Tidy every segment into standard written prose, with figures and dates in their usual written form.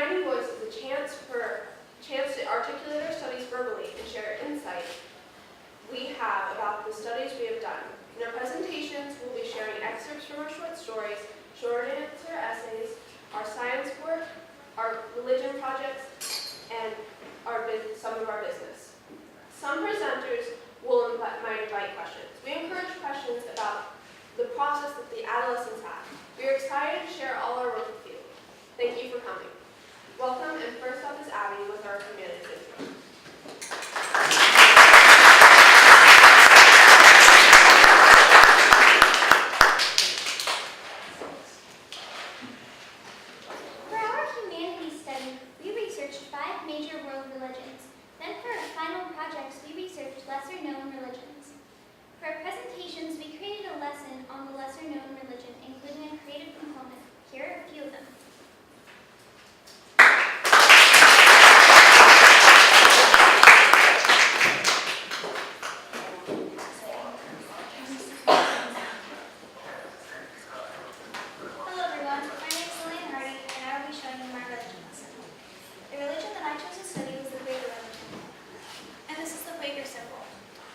Uniting Voice is a chance to articulate our studies verbally and share insights we have about the studies we have done. In our presentations, we'll be sharing excerpts from our short stories, short answer essays, our science work, our religion projects, and some of our business. Some presenters might invite questions. We encourage questions about the process that the adolescents have. We are excited to share all our work with you. Thank you for coming. Welcome, and first up is Abby with our humanities intro. For our humanities study, we researched 5 major world religions. Then for our final projects, we researched lesser-known religions. For our presentations, we created a lesson on the lesser-known religion, including a creative component. Here are a few of them. Hello everyone, my name is Lillian Hardy, and I will be showing you my religion lesson. The religion that I chose to study was the Quaker religion. And this is the Quaker symbol.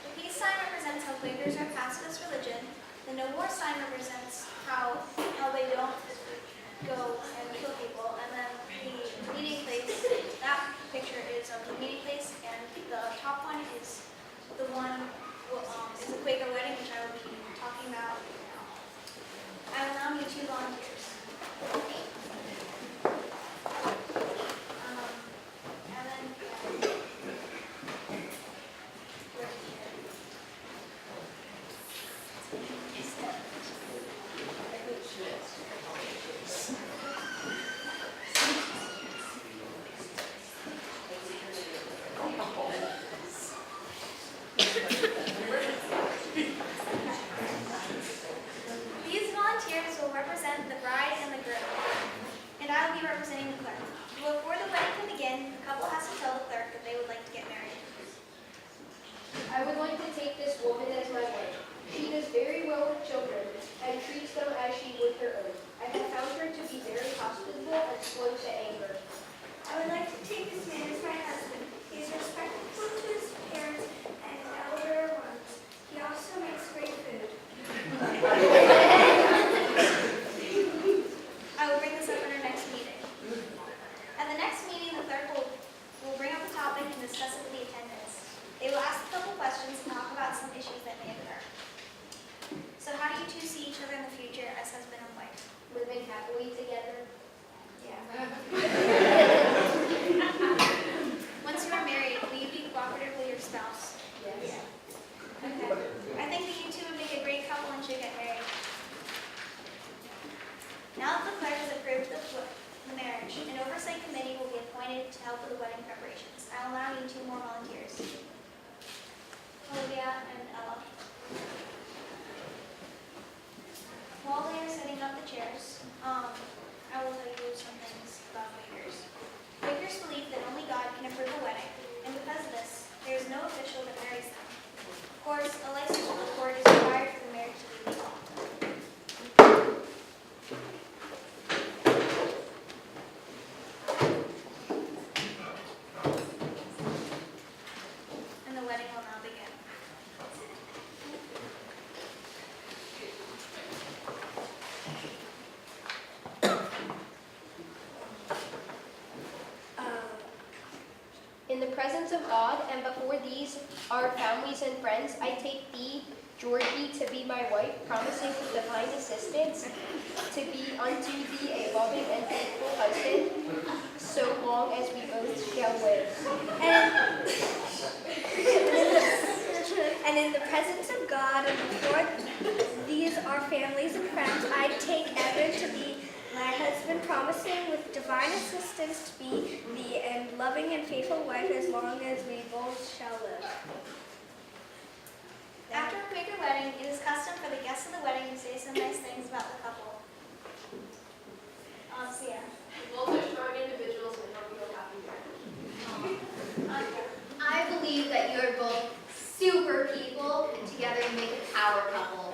The peace sign represents how Quakers are pacifist religion. The no war sign represents how they don't go and kill people. And then the meeting place, that picture is of the meeting place, and the top one is the one is the Quaker wedding, which I will be talking about now. I will now need 2 volunteers. These volunteers will represent the bride and the groom, and I will be representing the clerk. Before the wedding can begin, the couple has to tell the clerk that they would like to get married. I would like to take this woman as my wife. She does very well with children and treats them as she would her own. I have found her to be very hospitable and slow to anger. I would like to take this man as my husband. He is respectful to his parents and elder ones. He also makes great food. I will bring this up in our next meeting. At the next meeting, the clerk will bring up a topic and discuss it with the attendants. They will ask a couple questions and talk about some issues that may occur. So how do you two see each other in the future as husband and wife? Living happily together. Yeah. Once you are married, will you be cooperative with your spouse? Yes. Okay. I think that you two would make a great couple and should get married. Now that the clerk has approved the marriage, an oversight committee will be appointed to help with the wedding preparations. I will now need 2 more volunteers. Olivia and Ella. While they are setting up the chairs, I will tell you some things about Quakers. Quakers believe that only God can approve a wedding, and because of this, there is no official that marries them. Of course, a license from the court is required for the marriage to be legal. And the wedding will now begin. In the presence of God and before these our families and friends, I take thee, Georgie, to be my wife, promising with divine assistance to be unto thee a loving and faithful husband, so long as we both shall live. And in the presence of God and before these our families and friends, I take Evan to be my husband, promising with divine assistance to be the loving and faithful wife as long as we both shall live. After a Quaker wedding, it is custom for the guests of the wedding to say some nice things about the couple. Yeah. Both are strong individuals and hope you'll happy marriage. I believe that you are both super people, and together you make a power couple.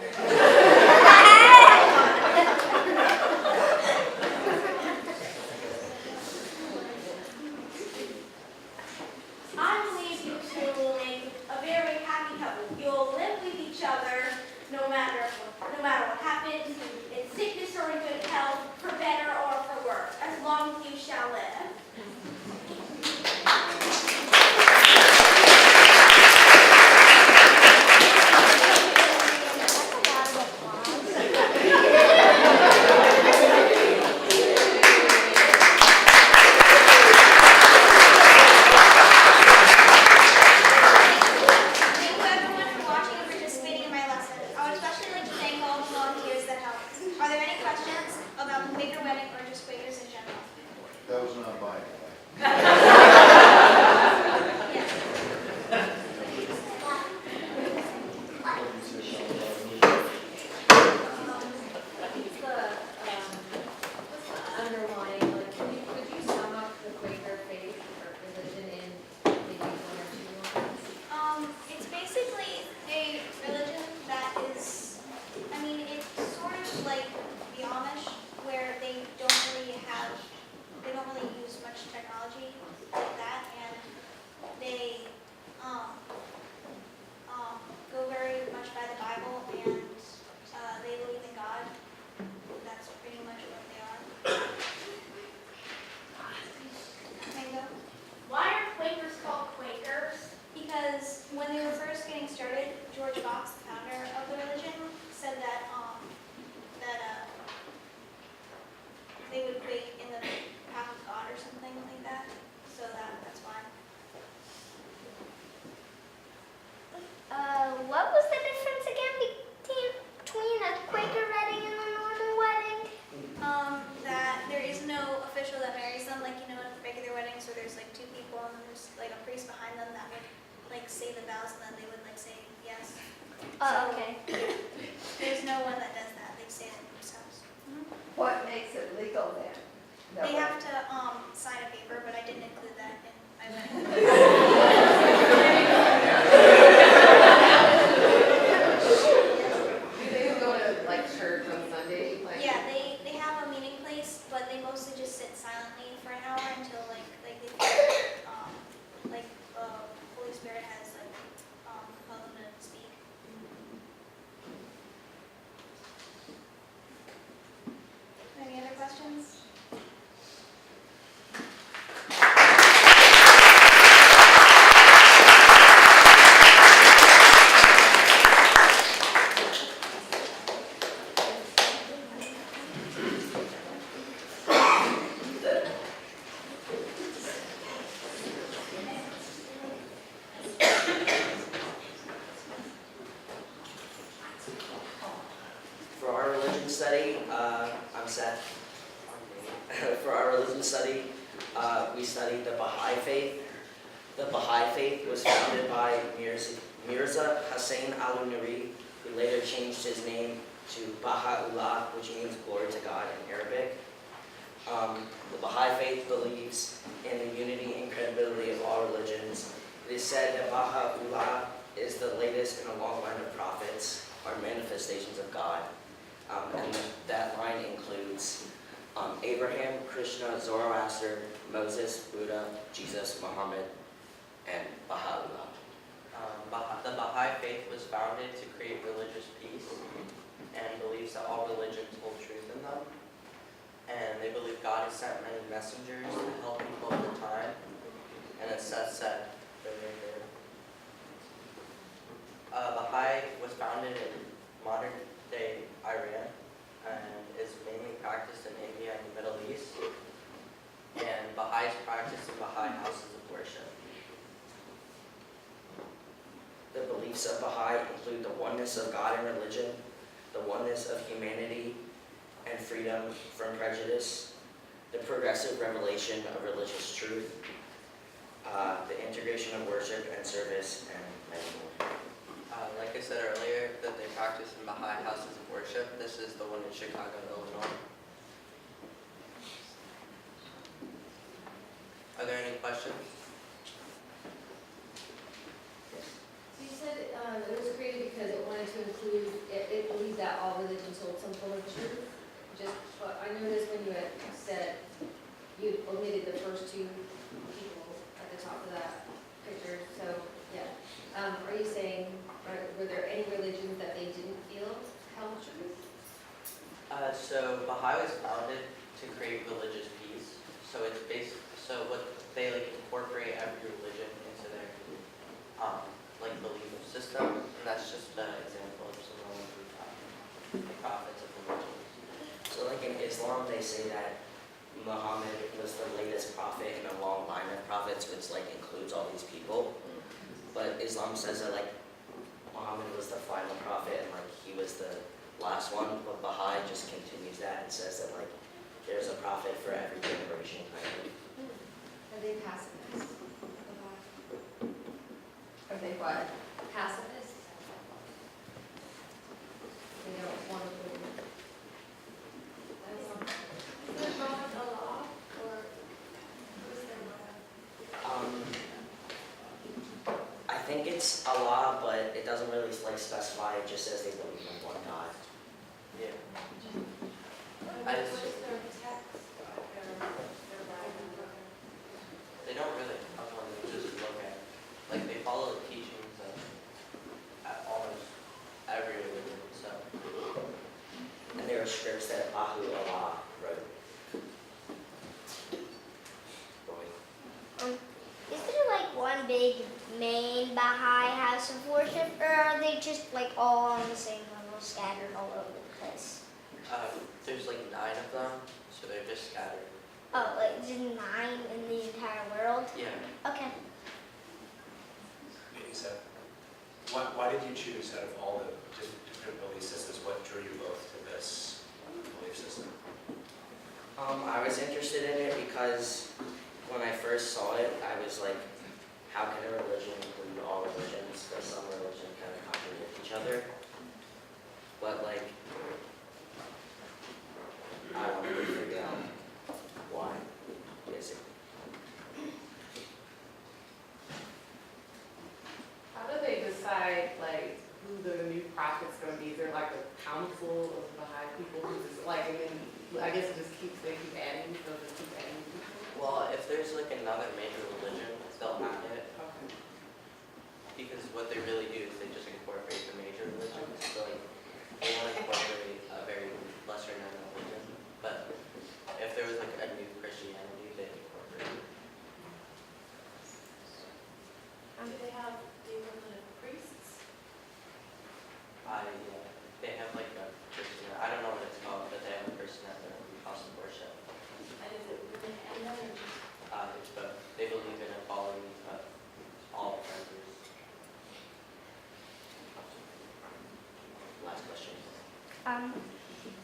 two people, and then there's like a priest behind them that would like say the vows, and then they would like say yes. Oh, okay. There's no one that does that. They say it themselves. What makes it legal then? They have to sign a paper, but I didn't include that in my wedding. Do they go to like church on Sunday? Like, Yeah, they have a meeting place, but they mostly just sit silently for an hour until like they feel like the Holy Spirit has like called them to speak. Any other questions? For our religion study, I'm Seth. For our religion study, we studied the Baha'i faith. The Baha'i faith was founded by Mirza Hussein al-Nuri, who later changed his name to Baha'u'llah, which means glory to God in Arabic. The Baha'i faith believes in the unity and credibility of all religions. It is said that Baha'u'llah is the latest in a long line of prophets, or manifestations of God. And that line includes Abraham, Krishna, Zoroaster, Moses, Buddha, Jesus, Muhammad, and Baha'u'llah. The Baha'i faith was founded to create religious peace and believes that all religions hold truth in them. And they believe God has sent many messengers to help people at the time. And it's said they're right there. Baha'i was founded in modern day Iran and is mainly practiced in India and the Middle East. And Baha'i is practiced in Baha'i houses of worship. The beliefs of Baha'i include the oneness of God and religion, the oneness of humanity and freedom from prejudice, the progressive revelation of religious truth, the integration of worship and service, and many more. Like I said earlier, that they practice in Baha'i houses of worship. This is the one in Chicago, Illinois. Are there any questions? So you said it was created because it wanted to include, it believed that all religions hold some form of truth. Just, but I noticed when you had said, you omitted the first two people at the top of that picture, so, yeah. Are you saying, were there any religions that they didn't feel held truth? So Baha'i was founded to create religious peace. So it's so what they like incorporate every religion into their like belief system, and that's just an example of some of the prophets of religion. So like in Islam, they say that Muhammad was the latest prophet in a long line of prophets, which like includes all these people. But Islam says that like Muhammad was the final prophet and like he was the last one. But Baha'i just continues that and says that like there's a prophet for every generation kind of. Are they pacifists? Are they what? Pacifists? They don't want to put in. Is there not a law, or is there not? I think it's Allah, but it doesn't really like specify. It just says they believe in one God. Yeah. What I is just- their text, their Bible? They don't really have one to just look at. Like they follow the teachings of almost every religion. So And there are scripts that Allah wrote. Is there like one big main Baha'i house of worship, or are they just like all on the same level, scattered all over the place? there's like 9 of them, so they're just scattered. Oh, like just 9 in the entire world? Yeah. Okay. So, why did you choose out of all the different belief systems, what drew you both to this belief system? I was interested in it because when I first saw it, I was like, how can a religion include all religions? Because some religions kind of contradict each other. But like, I don't really figure out why, basically. How do they decide, like, who the new prophet's gonna be? Is there like a council of Baha'i people who just like, and then, I guess it just they keep adding, so just keep adding people? Well, if there's like another major religion, they'll add it. Okay. Because what they really do is they just incorporate the major religions. So like, they won't incorporate a very lesser known religion. But if there was like a new Christianity, they'd incorporate it. Do they have the equivalent of priests? They have like a person, I don't know what it's called, but they have a person at their house of worship. And is it women and men or just? It's both. They believe in equality of all genders. Last question.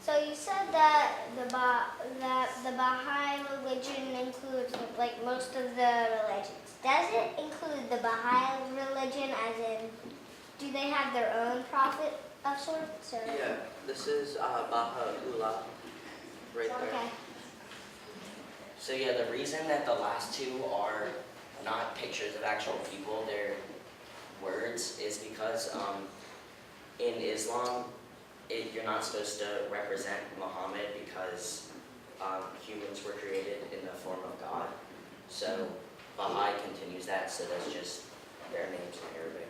So you said that the Baha'i religion includes like most of the religions. Does it include the Baha'i religion, as in, do they have their own prophet of sorts? Or? Yeah, this is Baha'u'llah right there. Okay. So yeah, the reason that the last two are not pictures of actual people, they're words, is because in Islam, you're not supposed to represent Muhammad because humans were created in the form of God. So Baha'i continues that, so that's just their names in Arabic.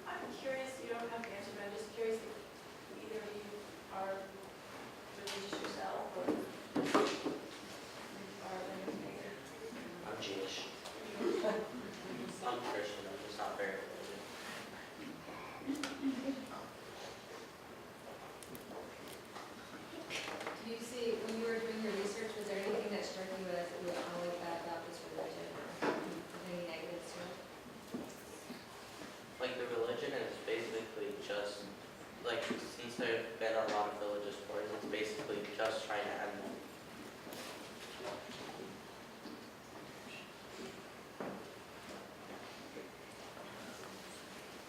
I'm curious, you don't have to answer, but I'm just curious if either of you are religious yourself or are religious. I'm Jewish. I'm Christian, I'm just not very religious. Do you see, when you were doing your research, was there anything that struck you as it was always bad about this religion, or any negatives to it? Like the religion is basically just, like since there have been a lot of religious wars, it's basically just trying to end them.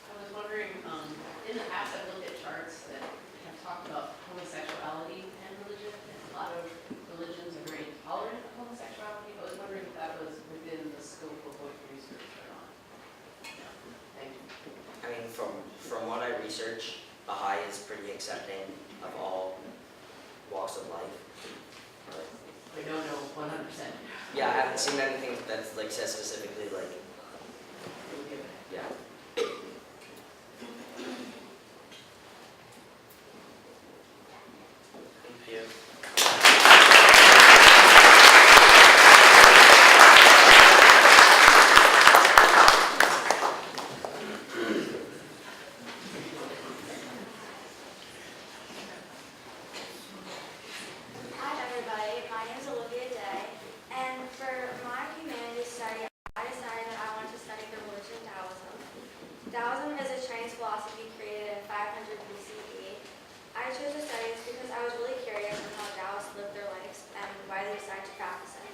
I was wondering, in the past, I've looked at charts that have talked about homosexuality and religion, and a lot of religions are very tolerant of homosexuality. I was wondering if that was within the scope of what you researched or not. Thank you. I mean, from what I researched, Baha'i is pretty accepting of all walks of life. We don't know 100%. Yeah, I haven't seen anything that's like says specifically like, We'll give it. yeah. Thank you. Hi everybody, my name is Olivia Day, and for my humanities study, I decided that I wanted to study the religion Taoism. Taoism is a Chinese philosophy created in 500 BCE. I chose to study this because I was really curious on how Taoists lived their lives and why they decided to practice it.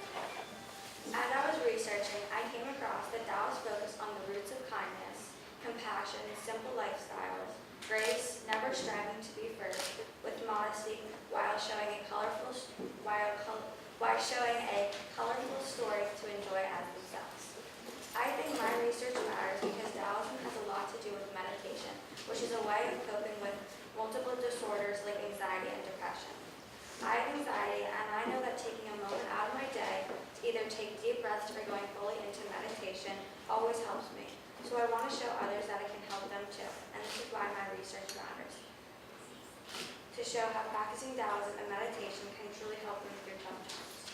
As I was researching, I came across that Taoists focus on the roots of kindness, compassion, simple lifestyles, grace, never striving to be first, with modesty, while showing a colorful story to enjoy as themselves. I think my research matters because Taoism has a lot to do with meditation, which is a way of coping with multiple disorders like anxiety and depression. I have anxiety, and I know that taking a moment out of my day to either take deep breaths or going fully into meditation always helps me. So I want to show others that it can help them too, and this is why my research matters. To show how practicing Taoism and meditation can truly help them through tough times.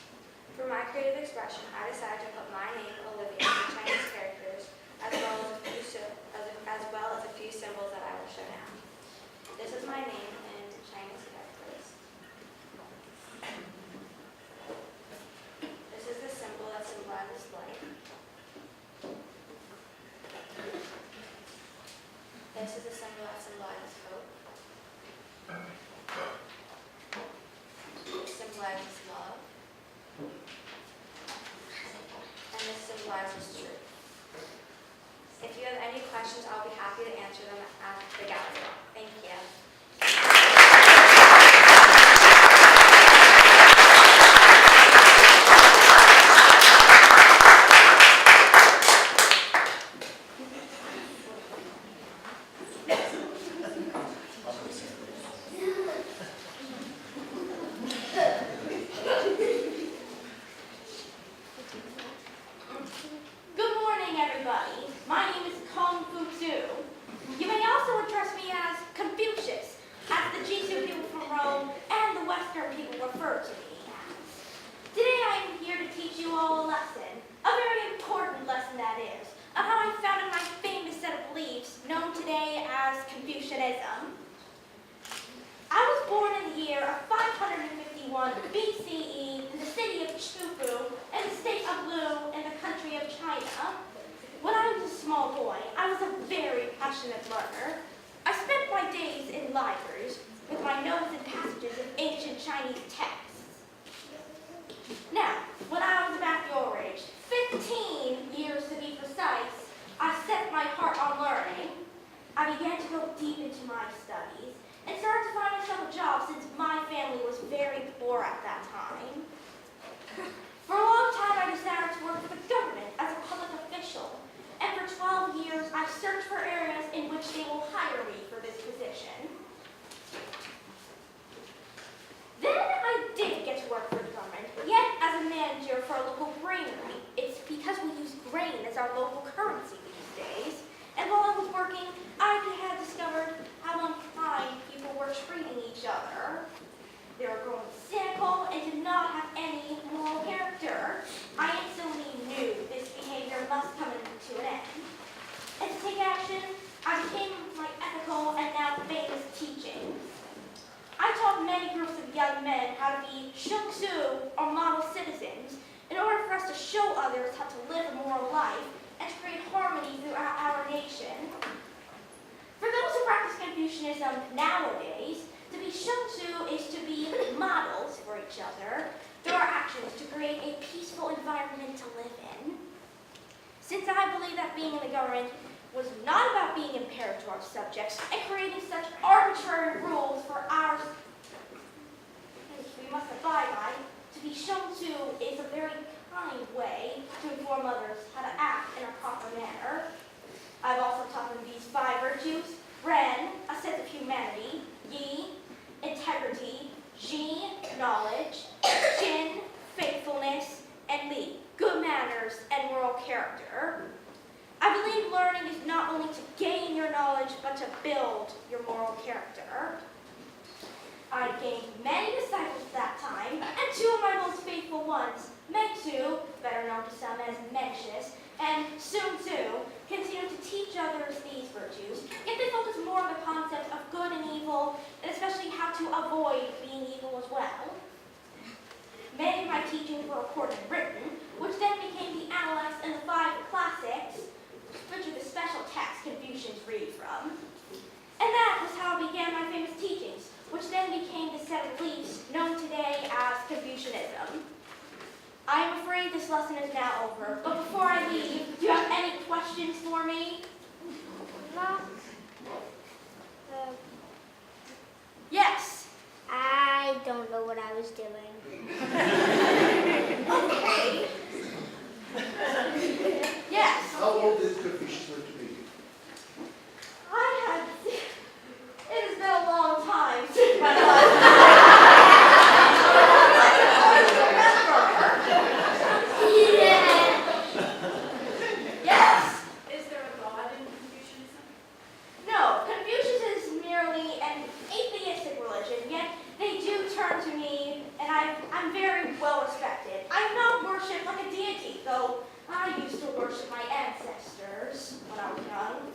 For my creative expression, I decided to put my name, Olivia, in Chinese characters, as well as a few symbols that I will show now. This is my name in Chinese characters. This is the symbol that symbolizes life. This is the symbol that symbolizes hope. any questions, I'll be happy to answer them at the gallery. Thank you. Good morning, everybody. My name is Kong Fu Tzu. You may also address me as Confucius, as the Jisoo people from Rome and the Western people refer to me as. Today I am here to teach you all a lesson, a very important lesson that is, of how I founded my famous set of beliefs, known today as Confucianism. I was born in the year of 551 BCE in the city of Chufu, in the state of Lu, in the country of China. When I was a small boy, I was a very passionate learner. I spent my days in libraries with my nose in passages of ancient Chinese texts. Now, when I was about your age, 15 years to be precise, I set my heart on learning. I began to go deep into my studies and started to find myself a job since my family was very poor at that time. For a long time, I desired to work for the government as a public official, and for 12 years, I searched for areas in which they will hire me for this position. Then I did get to work for the government, yet as a manager for a local granary. It's because we use grain as our local currency these days. And while I was working, I had discovered how unkind people were treating each other. They were growing cynical and did not have any moral character. I instantly knew this behavior must come to an end. And to take action, I became my ethical and now famous teachings. I taught many groups of young men how to be shungsu, or model citizens, in order for us to show others how to live a moral life and to create harmony throughout our nation. For those who practice Confucianism nowadays, to be shungsu is to be models for each other through our actions to create a peaceful environment to live in. Since I believe that being in the government was not about being imperative to our subjects and creating such arbitrary rules for ours which we must abide by, to be shungsu is a very kind way to inform others how to act in a proper manner. I've also taught them these 5 virtues: Ren, a sense of humanity; Yi, integrity; Ji, knowledge; Jin, faithfulness; and Li, good manners and moral character. I believe learning is not only to gain your knowledge, but to build your moral character. I gained many disciples at that time, and 2 of my most faithful ones, Mengsu, better known to some as Mencius, and Sun Tzu, continue to teach others these virtues, yet they focus more on the concept of good and evil, and especially how to avoid being evil as well. Many of my teachings were recorded and written, which then became the Analects and the 5 classics, which are the special texts Confucians read from. And that was how I began my famous teachings, which then became the set of beliefs known today as Confucianism. I am afraid this lesson is now over, but before I leave, do you have any questions for me? No. Yes. I don't know what I was doing. Okay. Yes. How old is Confucius live to be? It has been a long time since my life. Yes. Is there a God in Confucianism? No, Confucius is merely an atheistic religion, yet they do turn to me, and I'm very well respected. I'm not worshipped like a deity, though I used to worship my ancestors when I was young.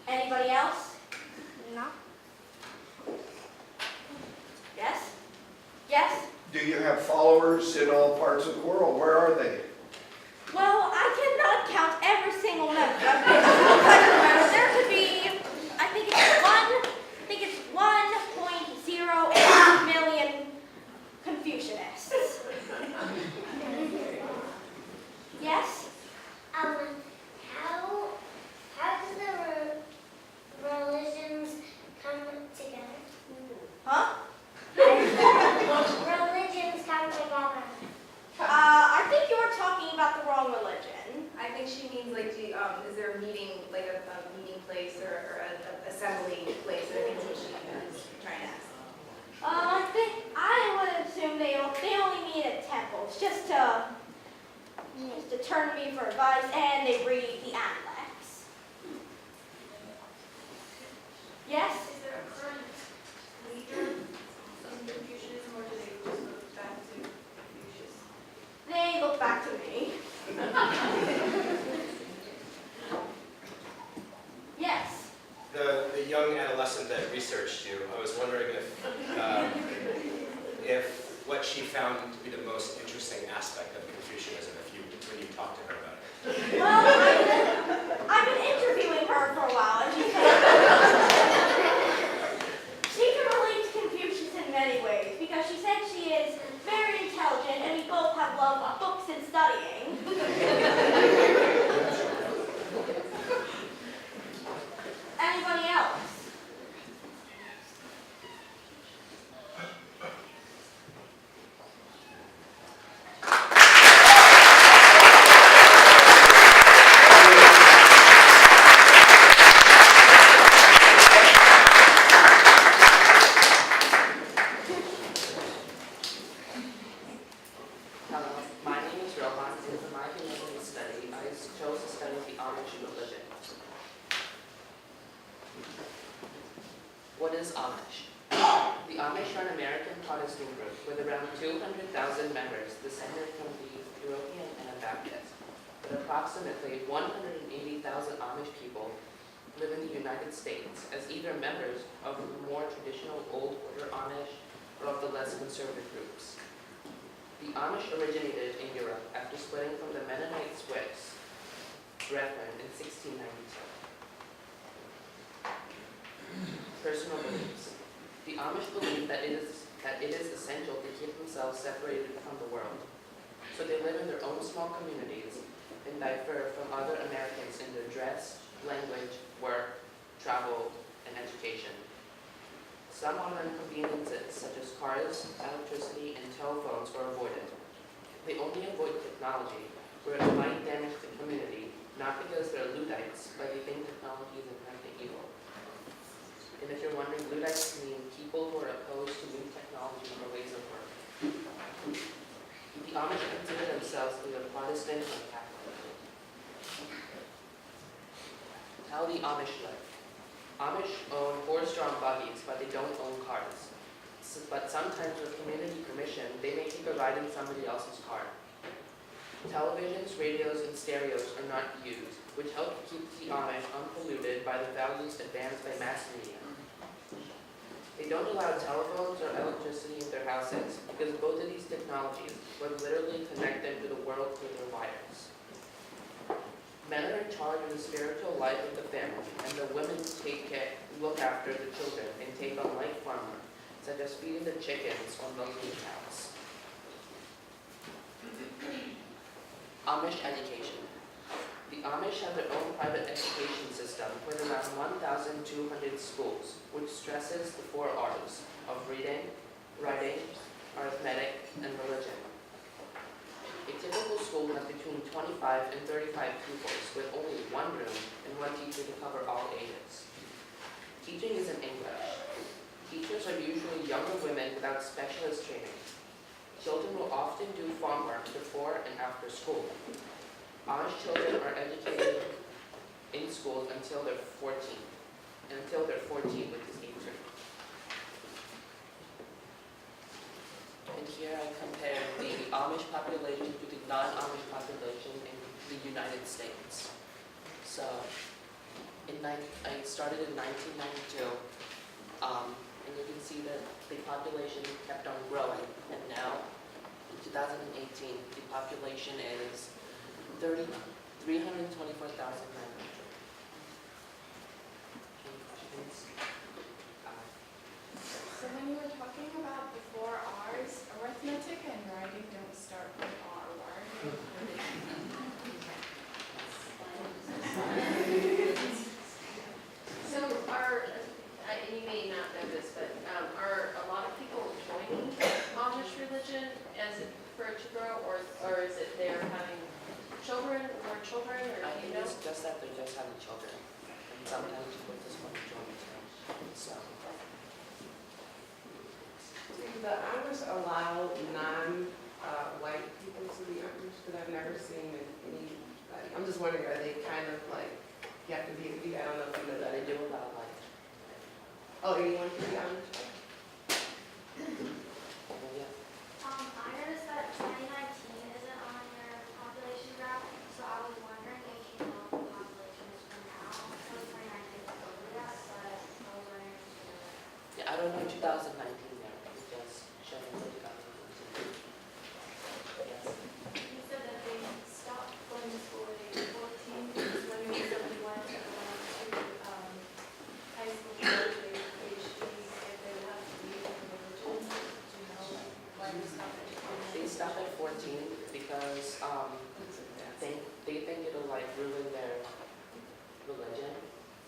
Anybody else? No. Yes? Yes? Do you have followers in all parts of the world? Where are they? Well, I cannot count every single member of this. But there could be, I think it's 1.08 million Confucianists. Yes? looking for advice, and they read the Analects. Yes? Is there a current leader in Confucianism, or do they just look back to Confucius? They look back to me. Yes. The young adolescent that researched you, I was wondering if what she found to be the most interesting aspect of Confucianism, when you talked to her about it. Well, I've been interviewing her for a while, and she can relate to Confucius in many ways, because she said she is very intelligent, and we both have love of books and studying. Anybody else? Hello, my name is Rohan, and for my humility study, I chose to study the Amish religion. What is Amish? The Amish are an American Protestant group with around 200,000 members descended from the European Anabaptists, but approximately 180,000 Amish people live in the United States as either members of the more traditional Old Order Amish or of the less conservative groups. The Amish originated in Europe after splitting from the Mennonite Swiss Brethren in 1692. Personal beliefs. The Amish believe that it is essential to keep themselves separated from the world, so they live in their own small communities and differ from other Americans in their dress, language, work, travel, and education. Some modern conveniences, such as cars, electricity, and telephones, are avoided. They only avoid technology where it might damage the community, not because they're Luddites, but they think technology is inherently evil. And if you're wondering, Luddites mean people who are opposed to new technology or ways of work. The Amish consider themselves either Protestant or Catholic. How the Amish live. Amish own horse-drawn buggies, but they don't own cars. But sometimes with community permission, they may keep riding somebody else's car. Televisions, radios, and stereos are not used, which help keep the Amish unpolluted by the values advanced by mass media. They don't allow telephones or electricity in their houses because both of these technologies would literally connect them to the world through their wires. Men are in charge of the spiritual life of the family, and the women look after the children and take on light farm work, such as feeding the chickens or milking cows. Amish education. The Amish have their own private education system with around 1,200 schools, which stresses the 4 R's of reading, writing, arithmetic, and religion. A typical school has between 25 and 35 pupils with only 1 room and 1 teacher to cover all ages. Teaching is in English. Teachers are usually younger women without specialist training. Children will often do farm work before and after school. Amish children are educated in schools until they're 14, which is 18. And here I compare the Amish population to the non-Amish population in the United States. So, I started in 1992, and you can see that the population kept on growing, and now, in 2018, the population is 324,900. So when you were talking about the 4 R's, arithmetic and writing don't start with R. Why are they So and you may not know this, but are a lot of people joining Amish religion for it to grow, or is it they're having more children, or I do you think know? it's just that they're just having children, and sometimes people just want to join too. So. Do the Amish allow non-white people to be Amish? Because I've never seen any study. I'm just wondering, are they kind of like, you have to be, I don't know if you know that. They do allow like, Oh, anyone can be on the check? yeah. I noticed that 2019 isn't on your population graph, so I was wondering if you know what the population is for now. I know 2019 is over that, but I was wondering if you know that. Yeah, I don't know 2019 yet, we just showing 2019. Yes. You said that they stopped going to school at age 14, because when you went to high school, college, PhD, if they would have to leave their religion, do you know why they stopped at 14? They stop at 14 because they think it'll like ruin their religion.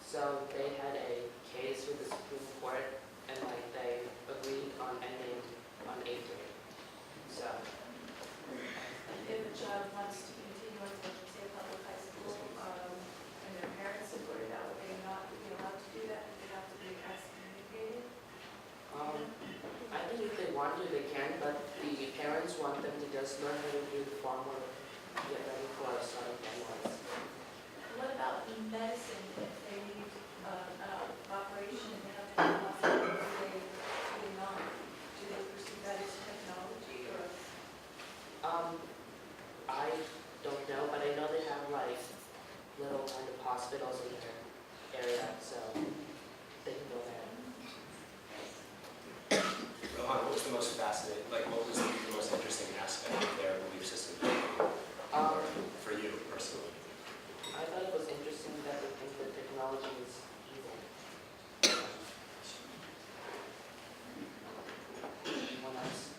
So they had a case with the Supreme Court and like they agreed on ending on 8th grade. So If a child wants to continue on to, say, public high school, and their parents support it, that would they not be allowed to do that? They have to be excommunicated? I think if they want to, they can, but the parents want them to just learn how to do the formal, get ready for starting families. What about medicine, if they need an operation, they have to go to the hospital, do they not? Do they perceive that as technology, or? I don't know, but I know they have like little kind of hospitals in their area, so they can go there. Rohan, what was the most fascinating, like what was the most interesting aspect of their belief system for you personally? I thought it was interesting that they think that technology is evil. Anyone else?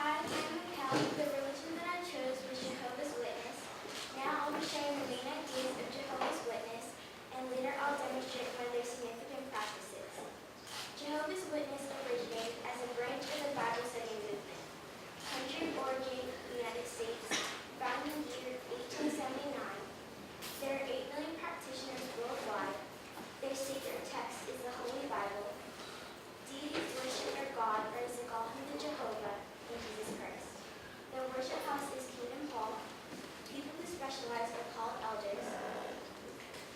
Hi, I'm Mikkel. The religion that I chose was Jehovah's Witness. Now I'll be sharing the main ideas of Jehovah's Witness, and later I'll demonstrate one of their significant practices. Jehovah's Witness originated as a branch of the Bible study movement. Country of origin, United States, founded in the year 1879. There are 8 million practitioners worldwide. Their sacred text is the Holy Bible. Deities worship their God, or as they call him, the Jehovah, and Jesus Christ. Their worship house is Kingdom Hall. People who specialize are called elders.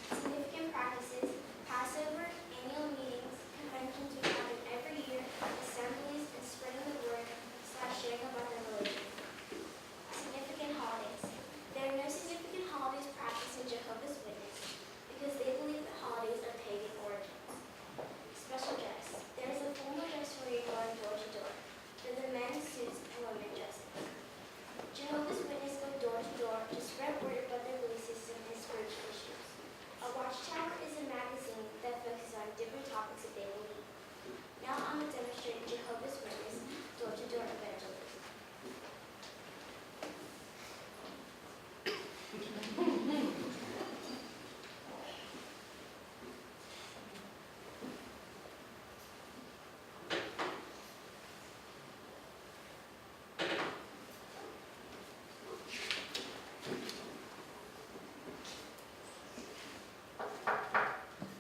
Significant practices: Passover, annual meetings, conventions which happen every year, assemblies, and spreading the word / sharing about their religion. Significant holidays. There are no significant holidays practiced in Jehovah's Witness because they believe that holidays are pagan origins. Special dress. There is a formal dress where you're going door to door. For the men, suits, and women dresses. Jehovah's Witnesses go door to door to spread word about their belief system and spiritual issues. A watchtower is a magazine that focuses on different topics that they believe. Now I'm going to demonstrate Jehovah's Witness door-to-door evangelism.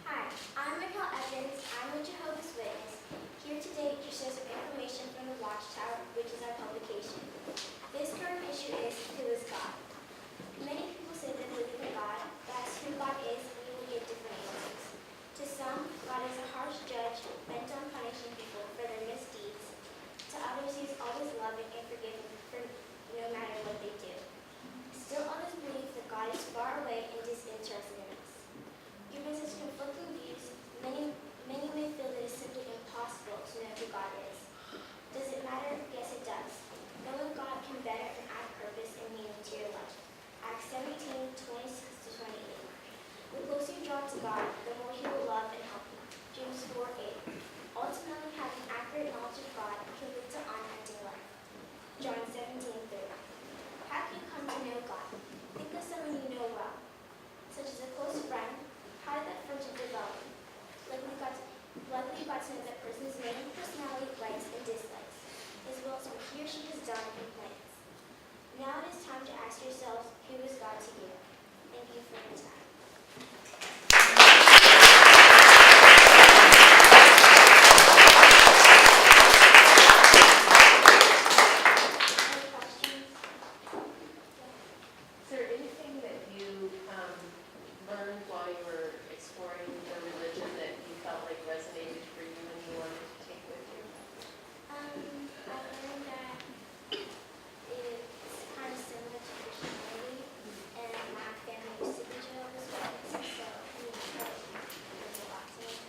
Hi, I'm Mikkel Evans. I'm a Jehovah's Witness. Here today to share some information from the Watchtower, which is our yourselves who is God to you. Thank you for your time. Any questions? Is there anything that you learned while you were exploring the religion that you felt like resonated for you and you wanted to take with you? I learned that it's kind of similar to Christianity, and my family used to be Jehovah's Witnesses, so there's a lot to it.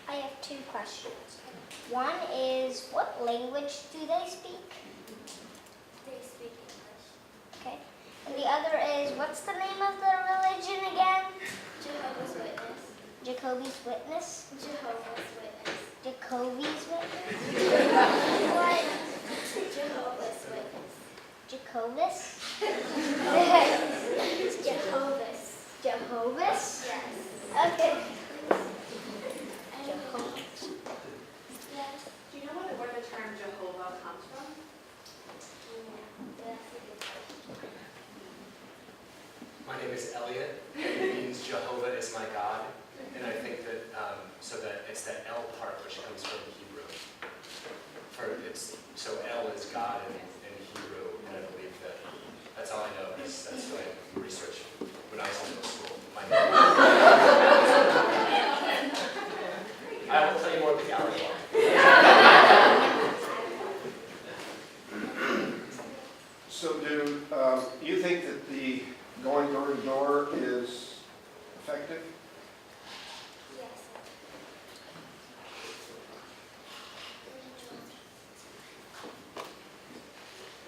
I have two questions. One is, what language do they speak? They speak English. Okay. And the other is, what's the name of the religion again? Jehovah's Witness. Jacoby's Witness? Jehovah's Witness. Jacoby's Witness? What? Jehovah's Witness. Jacobus? It's Jehovah's. Jehovah's? Yes. Okay. Jehovah's. Yes. Do you know where the term Jehovah comes from? Yeah, that's a good question. My name is Elliot. It means Jehovah is my God. And I think that, so that it's that El part which comes from Hebrew. So El is God in Hebrew, and I believe that's all I know. That's what I researched when I was in middle school. I will tell you more at the gallery walk. So do you think that the going door to door is effective? Yes.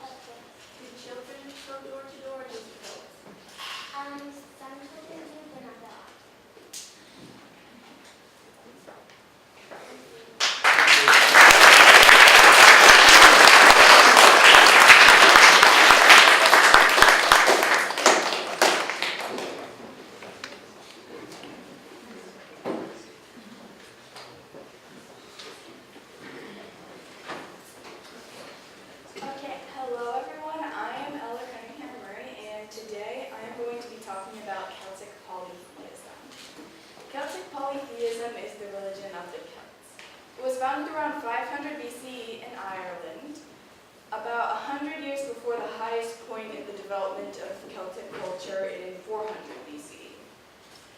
Okay. Do children go door to door or just adults? Some children do, but not that often. Okay, hello everyone. I am Ella Cunningham Murray, and today I am going to be talking about Celtic polytheism. Celtic polytheism is the religion of the Celts. It was founded around 500 BCE in Ireland, about 100 years before the highest point in the development of Celtic culture in 400 BCE.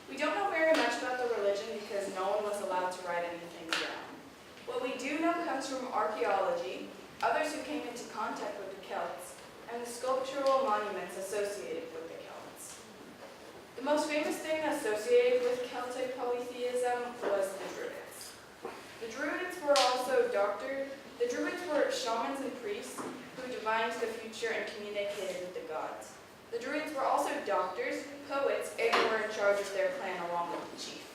We don't know very much about the religion because no one was allowed to write anything down. What we do know comes from archaeology, others who came into contact with the Celts, and the sculptural monuments associated with the Celts. The most famous thing associated with Celtic polytheism was the Druids. The Druids were also the Druids were shamans and priests who divined the future and communicated with the gods. The Druids were also doctors, poets, and were in charge of their clan along with the chief.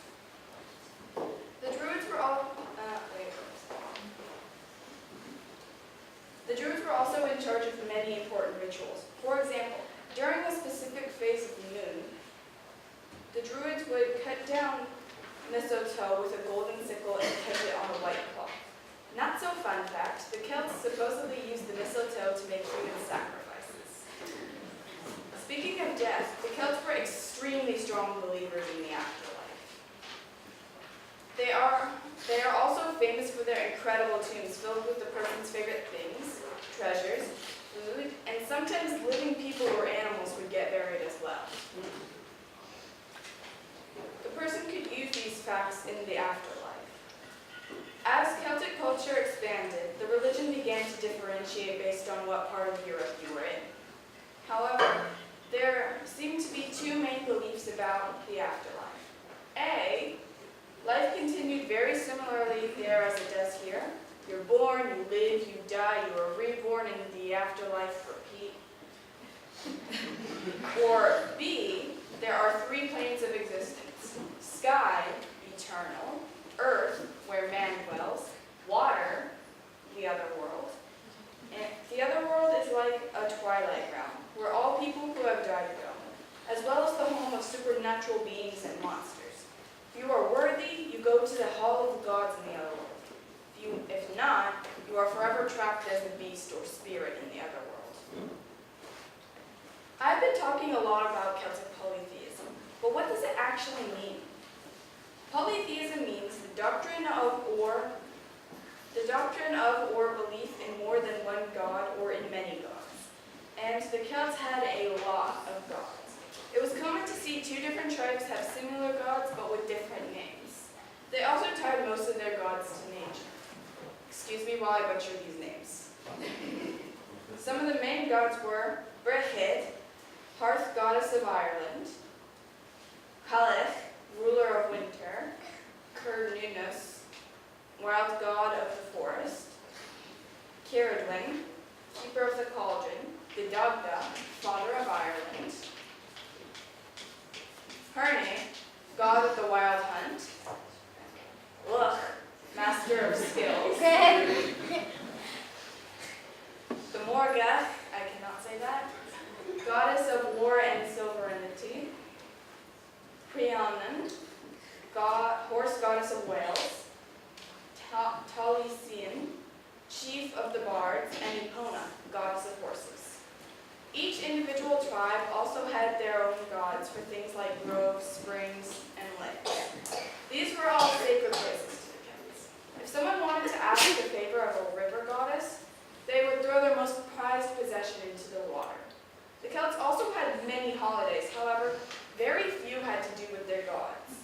The Druids were also in charge of many important rituals. For example, during a specific phase of the moon, the Druids would cut down mistletoe with a golden sickle and catch it on a white cloth. Not so fun fact, the Celts supposedly used the mistletoe to make human sacrifices. Speaking of death, the Celts were extremely strong believers in the afterlife. They are also famous for their incredible tombs filled with the person's favorite things, treasures, food, and sometimes living people or animals would get buried as well. The person could use these facts in the afterlife. As Celtic culture expanded, the religion began to differentiate based on what part of Europe you were in. However, there seemed to be two main beliefs about the afterlife. A, life continued very similarly there as it does here. You're born, you live, you die, you are reborn, and the afterlife repeat. Or B, there are three planes of existence. Sky, eternal. Earth, where man dwells. Water, the other world. And the other world is like a twilight realm, where all people who have died go, as well as the home of supernatural beings and monsters. If you are worthy, you go to the hall of the gods in the other world. If not, you are forever trapped as a beast or spirit in the other world. a lot about Celtic polytheism, but what does it actually mean? Polytheism means the doctrine of or belief in more than one god or in many gods. And the Celts had a lot of gods. It was common to see two different tribes have similar gods but with different names. They also tied most of their gods to nature. Excuse me while I butcher these names. Some of the main gods were Brehid, hearth goddess of Ireland, Cailleach, ruler of winter, Cernunnos, wild god of the forest, Ciaradwin, keeper of the cauldron, Gedagda, father of Ireland, Herne, god of the wild hunt, Luch, master of skills, the Morga, I cannot say that, goddess of war and sovereignty, Prianan, horse goddess of Wales, Taliesin, chief of the bards, and Epona, goddess of horses. Each individual tribe also had their own gods for things like groves, springs, and lakes. These were all sacred places to the Celts. If someone wanted to ask the favor of a river goddess, they would throw their most prized possession into the water. The Celts also had many holidays, however, very few had to do with their gods.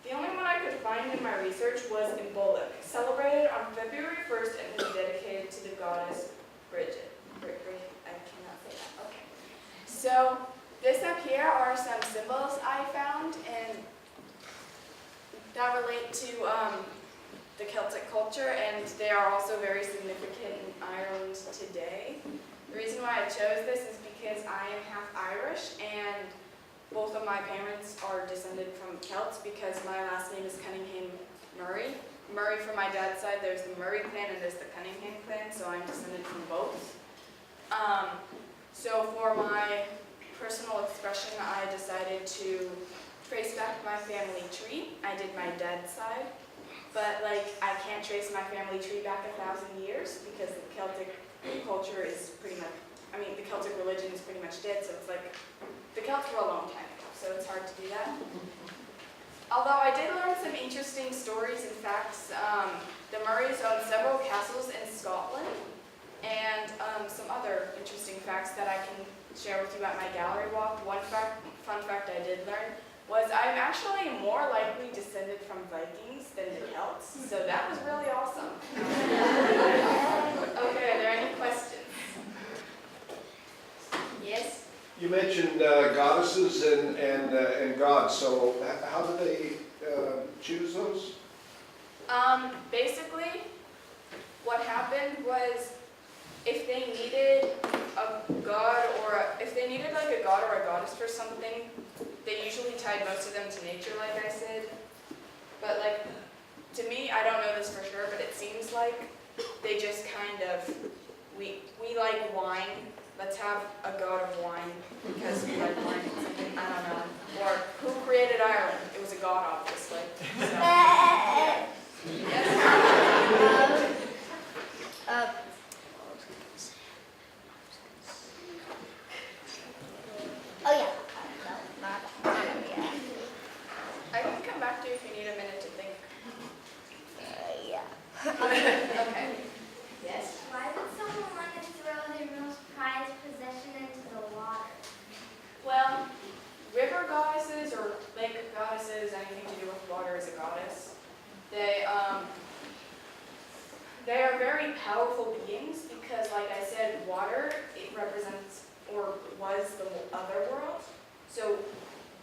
The only one I could find in my research was Imbolc, celebrated on February 1st and was dedicated to the goddess Bridget. I cannot say that. Okay. So this up here are some symbols I found and that relate to the Celtic culture, and they are also very significant in Ireland today. The reason why I chose this is because I am half Irish, and both of my parents are descended from Celts because my last name is Cunningham Murray. Murray from my dad's side, there's the Murray clan and there's the Cunningham clan, so I'm descended from both. So for my personal expression, I decided to trace back my family tree. I did my dad's side, but I can't trace my family tree back 1,000 years because the Celtic culture is pretty much, the Celtic religion is pretty much dead, so it's like, the Celts were a long time ago, so it's hard to do that. Although I did learn some interesting stories and facts. The Murrays owned several castles in Scotland, and some other interesting facts that I can share with you at my gallery walk. One fun fact I did learn was I'm actually more likely descended from Vikings than the Celts, so that was really awesome. Okay, are there any questions? Yes? You mentioned goddesses and gods, so how did they choose those? Basically, what happened was if they needed a god if they needed a god or a goddess for something, they usually tied most of them to nature, like I said. But to me, I don't know this for sure, but it seems like they just kind of, we like wine. Let's have a god of wine because we like wine. I don't know. Or who created Ireland? It was a god, obviously. So, yeah. Yes. Oh yeah. I can come back to you if you need a minute to think. Yeah. Okay. Yes? Why would someone want to throw their most prized possession into the water? Well, river goddesses or lake goddesses, anything to do with water is a goddess. They are very powerful beings because, like I said, water, it represents or was the other world. So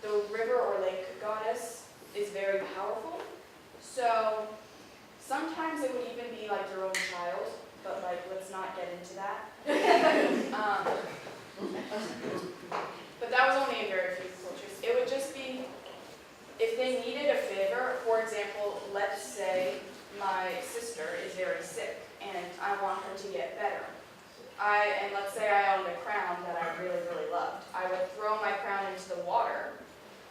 the river or lake goddess is very powerful. So sometimes it would even be like your own child, but let's not get into that. But that was only in very few cultures. It would just be, if they needed a favor, for example, let's say my sister is very sick and I want her to get better. And let's say I owned a crown that I really, really loved. I would throw my crown into the water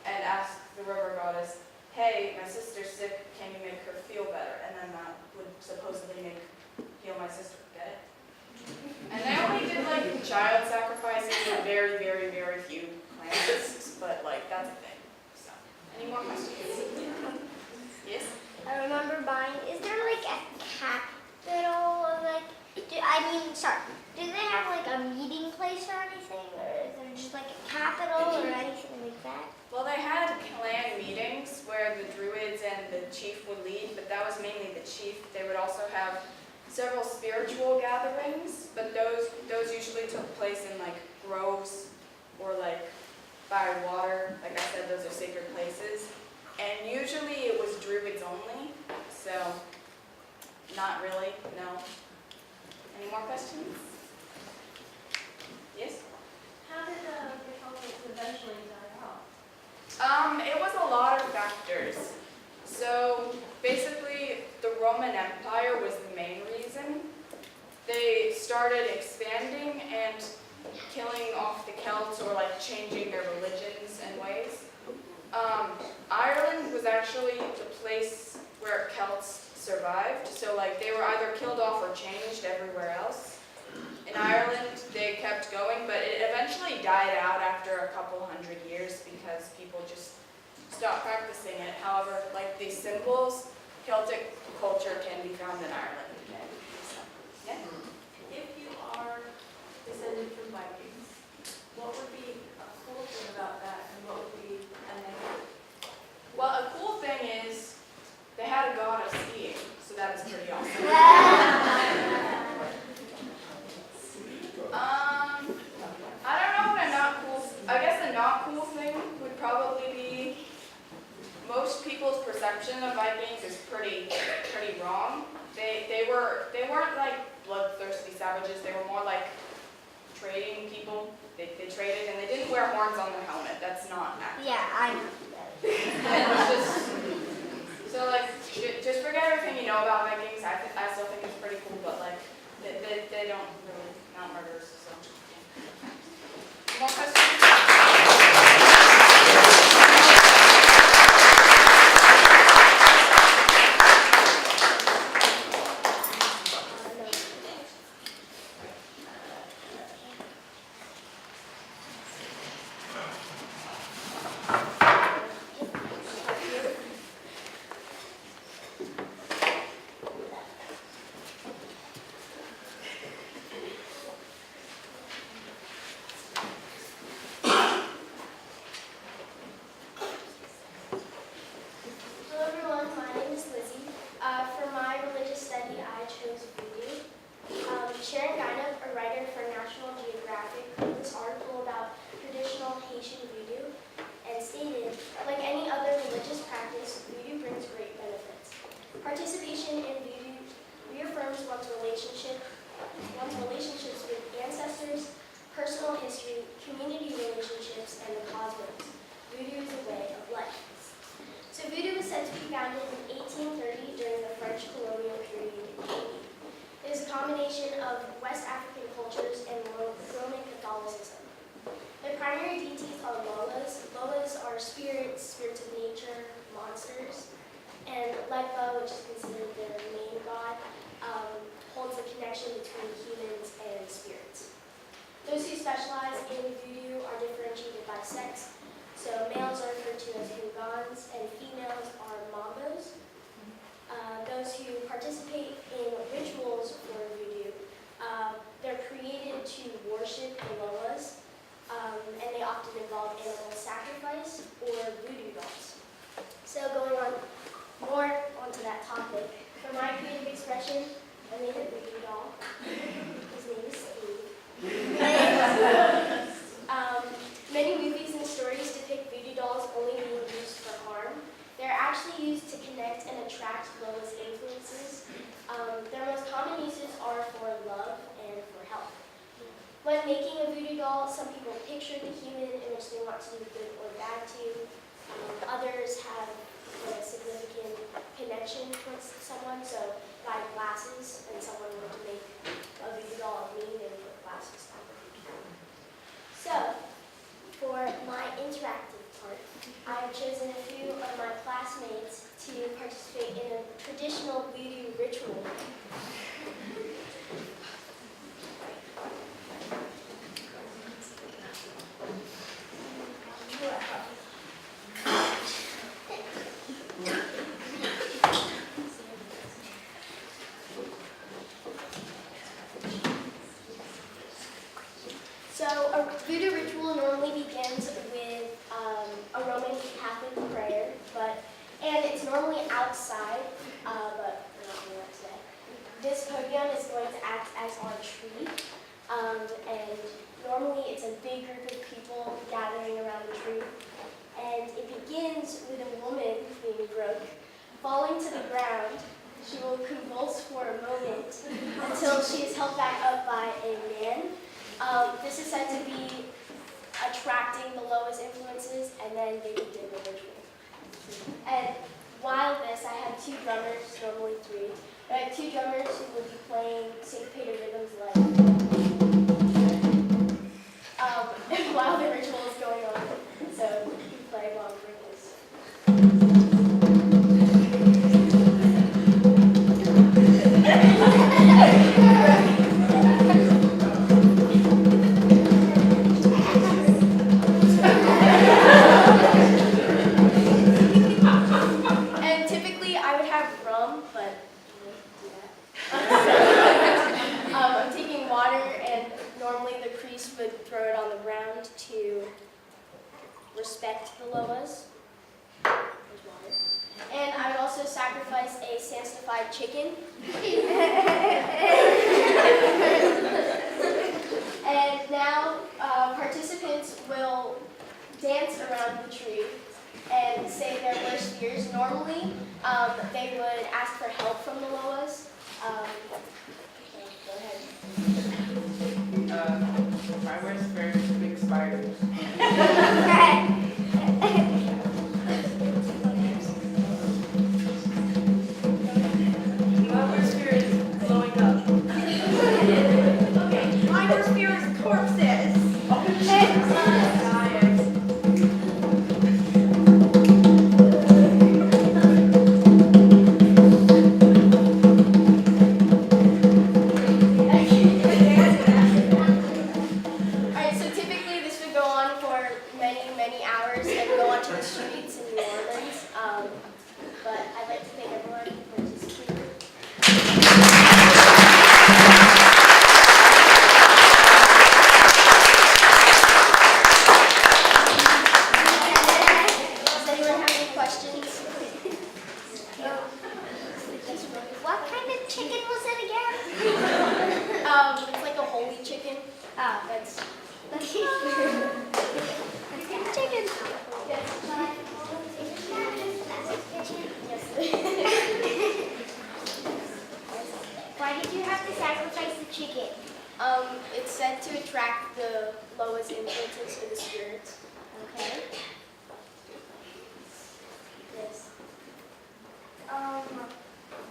and ask the river goddess, hey, my sister's sick, can you make her feel better? And then that would supposedly heal my sister, get it? And they only did child sacrifices and very, very, very few plants, but like that's a thing. So, any more questions? Yes? I remember buying, is there like a capital, or like, do they have like a meeting place or anything? Or is there just like a capital or anything like that? Well, they had clan meetings where the druids and the chief would lead, but that was mainly the chief. They would also have several spiritual gatherings, but those usually took place in like groves or like by water. Like I said, those are sacred places. And usually it was druids only, so not really, no. Any more questions? Yes? How did the Celtics eventually die off? It was a lot of factors. So basically, the Roman Empire was the main reason. They started expanding and killing off the Celts or like changing their religions and ways. Ireland was actually the place where Celts survived. So like they were either killed off or changed everywhere else. In Ireland, they kept going, but it eventually died out after a couple hundred years because people just stopped practicing it. However, like these symbols, Celtic culture can be found in Ireland again. So, yeah. If you are descended from Vikings, what would be a cool thing about that, and what would be a negative? Well, a cool thing is they had a god of skiing, so that was pretty awesome. I don't know what a not cool. I guess a not cool thing would probably be most people's perception of Vikings is pretty wrong. They weren't like bloodthirsty savages. They were more like trading people. They traded and they didn't wear horns on their helmet. That's not accurate. Yeah, I know. So like, just forget everything you know about Vikings. I still think it's pretty cool, but like, they don't really, not murderers, so. Yeah. More questions? Hello everyone, my name is Lizzie. For my religious study, I chose voodoo. Sharon Guinup, a writer for National Geographic, wrote this article about traditional Haitian voodoo and stated, like any other religious practice, voodoo brings great benefits. Participation in voodoo reaffirms one's relationships with ancestors, personal history, community relationships, and the cosmos. Voodoo is a way of life. So voodoo was said to be founded in 1830 during the French colonial period in Haiti. It is a combination of West African cultures and Roman Catholicism. Their primary deities are Lolas. Lolas are spirits of nature, monsters, and Legba, which is considered their main god, holds a connection between humans and spirits. Those who specialize in voodoo are differentiated by sex. So males are referred to as Hungans and females are Mambos. Those who participate in rituals for voodoo, they're created to worship the Lolas, and they often involve animal sacrifice or voodoo dolls. So going on more onto that topic, for my creative expression, I made a voodoo doll. His name is Steve. Many movies and stories depict voodoo dolls only being used for harm. They're actually used to connect and attract Lola's influences. Their most common uses are for love and for health. When making a voodoo doll, some people picture the human in which they want to do good or bad to. Others have a significant connection towards someone, so buy glasses, and someone wanted to make a voodoo doll of me, they would put glasses on. So, for my interactive part, I have chosen a few of my classmates to participate in a traditional voodoo ritual. So a voodoo ritual normally begins with a Roman Catholic prayer, and it's normally outside, but we're not doing that today. This podium is going to act as our tree, and normally it's a big group of people gathering around the tree. And it begins with a woman named Brooke falling to the ground. She will convulse for a moment until she is held back up by a man. This is said to be attracting the lowest influences, and then they begin the ritual. And while this, I have two drummers, normally three, but I have two drummers who will be playing syncopated rhythms while the ritual is going on. So you play while the ritual is. And typically I would have rum, but I won't do that. I'm taking water, and normally the priest would throw it on the ground to respect the loas. There's water. And I would also sacrifice a sanctified chicken. And now participants will dance around the tree and say their worst fears. Normally, they would ask for help from the loas. Go ahead. My worst fear is big spiders. My worst fear is blowing up. Okay, my worst fear is corpses. Alright, so typically this would go on for many, many hours and go onto the streets in New Orleans. But I'd like to thank everyone for participating. Does anyone have any questions? What kind of chicken was it again? It's like a holy chicken. That's Chicken. yes. Why did you have to sacrifice the chicken? It's said to attract the lowest influences for the spirits. Okay. Yes.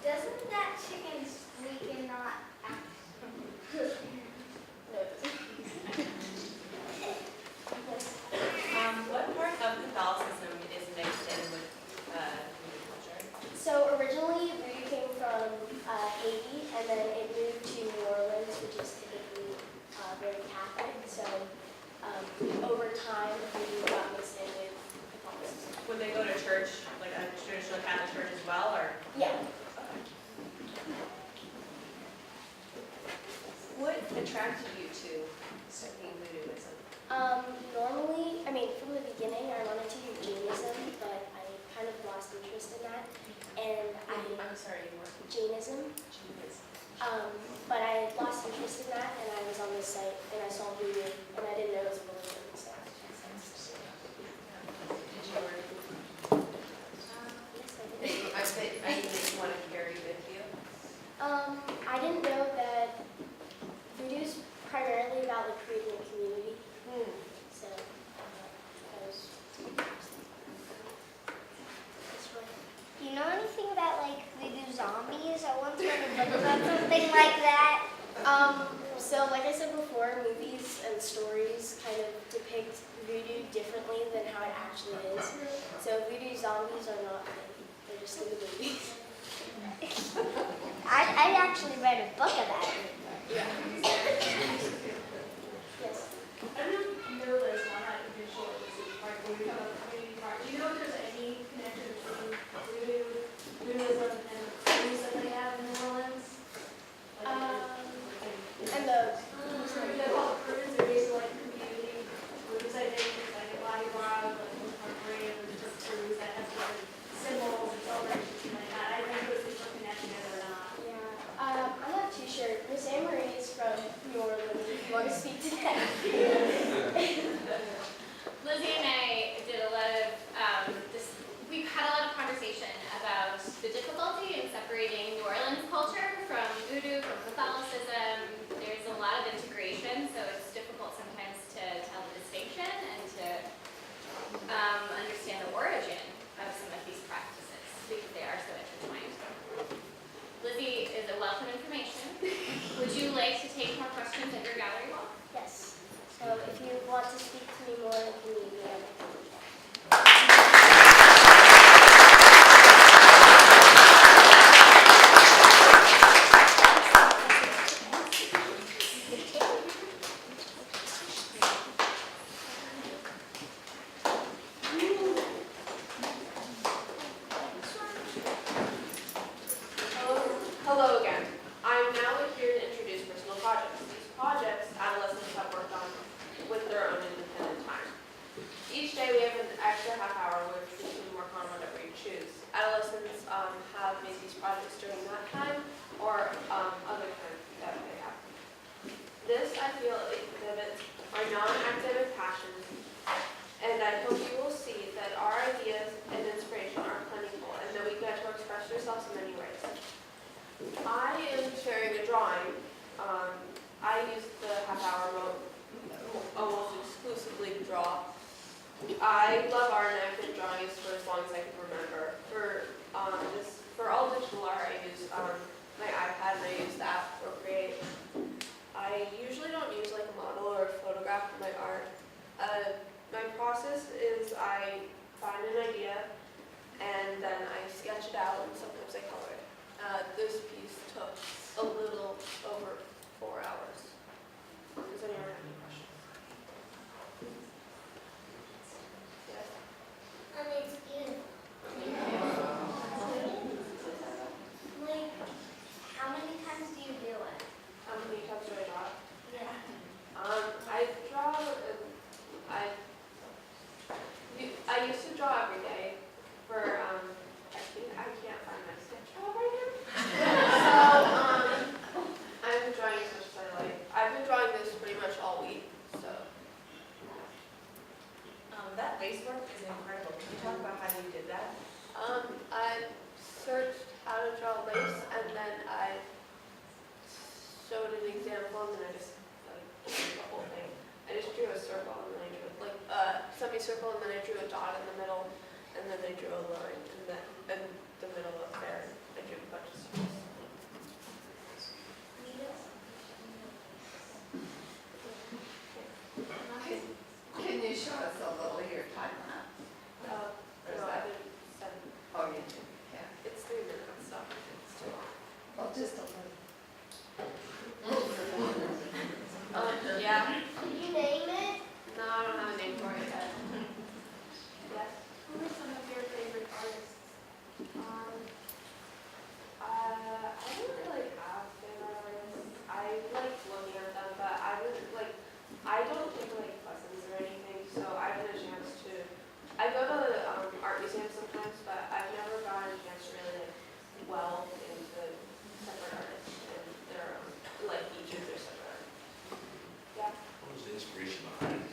Doesn't that chicken squeak and not act? No, it doesn't. Yes. What part of Catholicism is mixed in with Hindu culture? So originally voodoo came from Haiti, and then it moved to New Orleans, which is typically very Catholic. So over time, voodoo got mixed in with Catholicism. Would they go to church, like a traditional Catholic church as well, or? Yeah. What attracted you to studying voodooism? Normally, from the beginning, I wanted to do Jainism, but I kind of lost interest in that. And I'm sorry, what? Jainism. But I lost interest in that, and I was on this site, and I saw voodoo, and I didn't know it was a religion. So. Did you learn? Yes, I did. I didn't want to carry with you. I didn't know that voodoo is primarily about like creating a community. So that was that's right. Do you know anything about like voodoo zombies? I once read a book about something like that. So like I said before, movies and stories kind of depict voodoo differently than how it actually is. So voodoo zombies are not real. They're just in the movies. I actually read a book about it. Yeah. Yes. I don't know this one, I'm not even sure this is part when we talk about the community part. Do you know if there's any connection between voodooism and the cruise that they have in New Orleans? And the They call it cruise, they're basically like if you want to speak to me more, you can leave me a message. Hello again. I'm now here to introduce personal projects. These projects adolescents have worked on with their own independent time. Each day we have an extra half hour which we can work on whatever you choose. Adolescents have made these projects during that time or other times that they have. This, I feel, exhibits our non-academic passions, and I hope you will see that our ideas and inspiration are plentiful and that we get to express ourselves in many ways. I am sharing a drawing. I use the half hour almost exclusively to draw. I love art and I've been drawing this for as long as I can remember. For all digital art, I use my iPad and I use the app Procreate. I usually don't use like a model or a photograph for my art. My process is I find an idea and then I sketch it out and sometimes I color it. This piece took a little over 4 hours. Does anyone have any questions? Yes? It's beautiful. Like, how many times do you do it? How many times do I draw? Yeah. I draw. I used to draw every day for. I can't find my sketch pad right now. So I've been drawing as much as I like. I've been drawing this pretty much all week. So. That lace work is incredible. Can you talk about how you did that? I searched how to draw lace and then I showed an example and then I just drew the whole thing. I just drew a circle and then I drew like a semicircle and then I drew a dot in the middle and then I drew a line and then in the middle of there I drew a bunch of circles. Can you show us a little of your time lapse? No, I didn't send. Oh, you did, yeah. It's 3 minutes, so it's too long. Well, just a little. Yeah. Can you name it? No, I don't have a name for it yet. Yes. Who are some of your favorite artists? I don't really have favorite artists. I like looking at them, but I don't take like lessons or anything, so I haven't had a chance to. I go to art museums sometimes, but I've never gotten a chance to really delve into separate artists and their each of their separate art. Yeah. What was the inspiration behind it?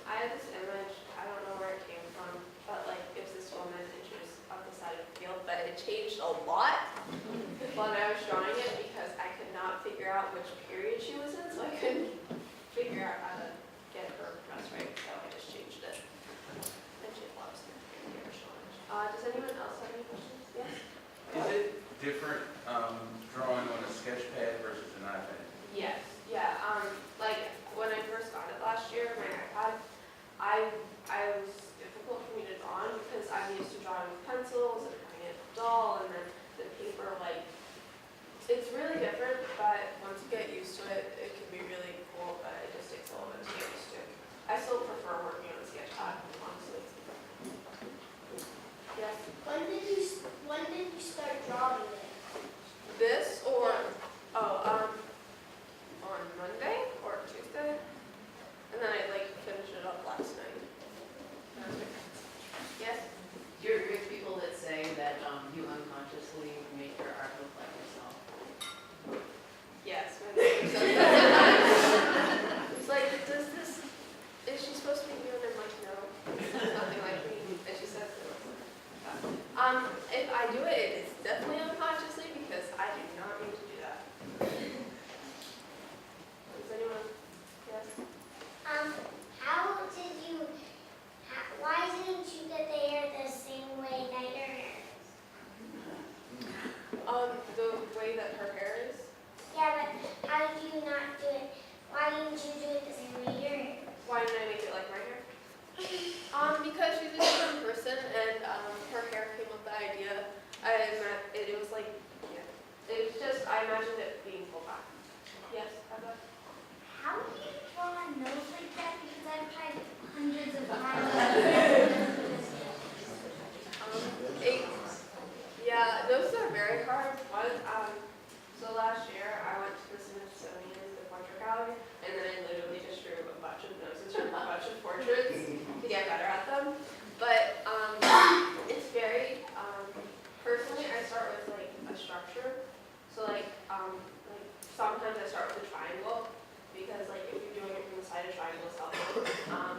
I had this image, I don't know where it came from, but it's this woman and she was on the side of the field, but it changed a lot when I was drawing it because I could not figure out which period she was in, so I couldn't figure out how to get her dress right, so I just changed it. And she loves it. Does anyone else have any questions? Yes? Is it different drawing on a sketch pad versus an iPad? Yes, yeah. When I first got it last year, my iPad, I was difficult for me to draw on because I'm used to drawing with pencils and having it dull, and then the paper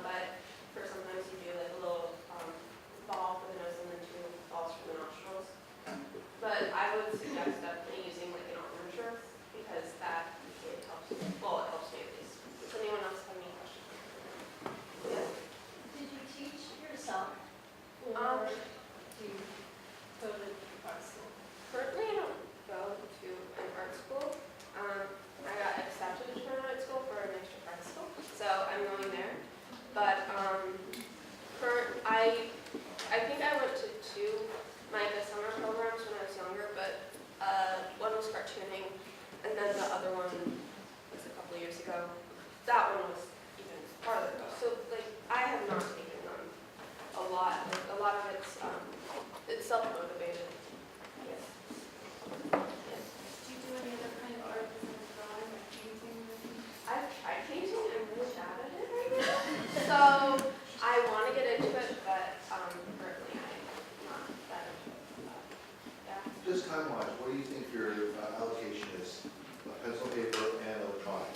but for sometimes you do like a little ball for the nose and then 2 balls for the nostrils. But I would suggest definitely using like an orange earth because that really helps. Well, it helps me at least. Does anyone else have any questions? Yes. Did you teach yourself? Um, Do you go to art school? Currently, I don't go to an art school. I got accepted to an art school for a mixed art school, so I'm going there. But I think I went to 2 MICA summer programs when I was younger, but one was cartooning, and then the other one was a couple years ago. That one was even farther ago. So like I have not taken on a lot. Like, a lot of it's self-motivated. Yes. Yes. Do you do any other kind of art besides drawing, like painting or anything? I've tried painting. I'm really bad at it right now. So I want to get into it, but currently I'm not that into it. Yeah. Just time-wise, what do you think your allocation is? Pencil, paper, and electronic?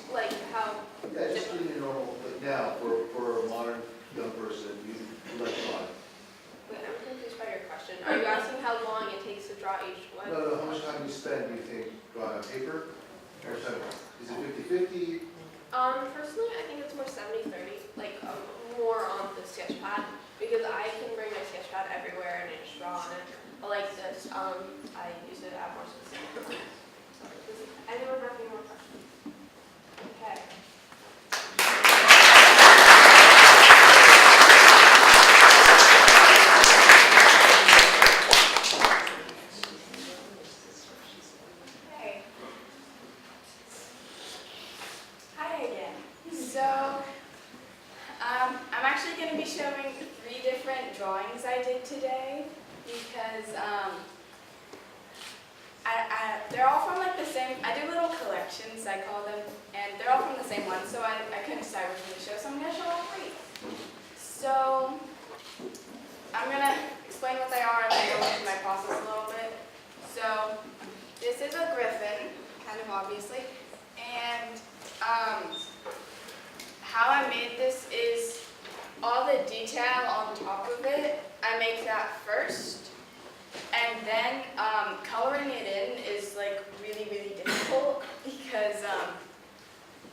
Like how? Yeah, just in your normal, like now, for a modern young person, you electronic. Wait, I'm confused by your question. Are you asking how long it takes to draw each one? No, how much time you spend, do you think, drawing on paper? Or is it 50/50? Personally, I think it's more 70-30, like more on the sketch pad, because I can bring my sketch pad everywhere and I just draw on it. But like this, I use it at more specific times. So, does anyone have any more questions? Okay. Hey. Hi again. So, I'm actually going to be showing 3 different drawings I did today because they're all from like the same, I do little collections, I call them, and they're all from the same one, so I couldn't decide which one to show, so I'm going to show all 3. So, I'm going to explain what they are and then go into my process a little bit. So, this is a griffin, kind of obviously, and how I made this is all the detail on top of it, I make that first, and then coloring it in is like really, really difficult because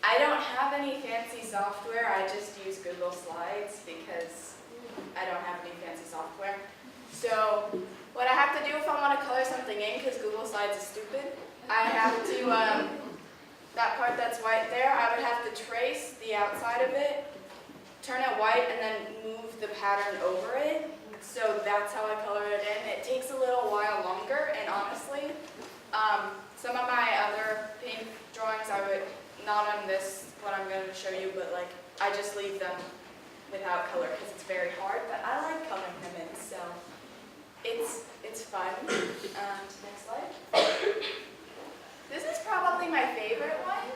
I don't have any fancy software, I just use Google Slides because I don't have any fancy software. So what I have to do if I want to color something in, because Google Slides is stupid, I have to, that part that's white there, I would have to trace the outside of it, turn it white, and then move the pattern over it. So that's how I color it in. It takes a little while longer, and honestly, some of my other paint drawings I would, not on this, what I'm going to show you, but like, I just leave them without color because it's very hard, but I like coloring them in, so it's fun. Next slide. This is probably my favorite one.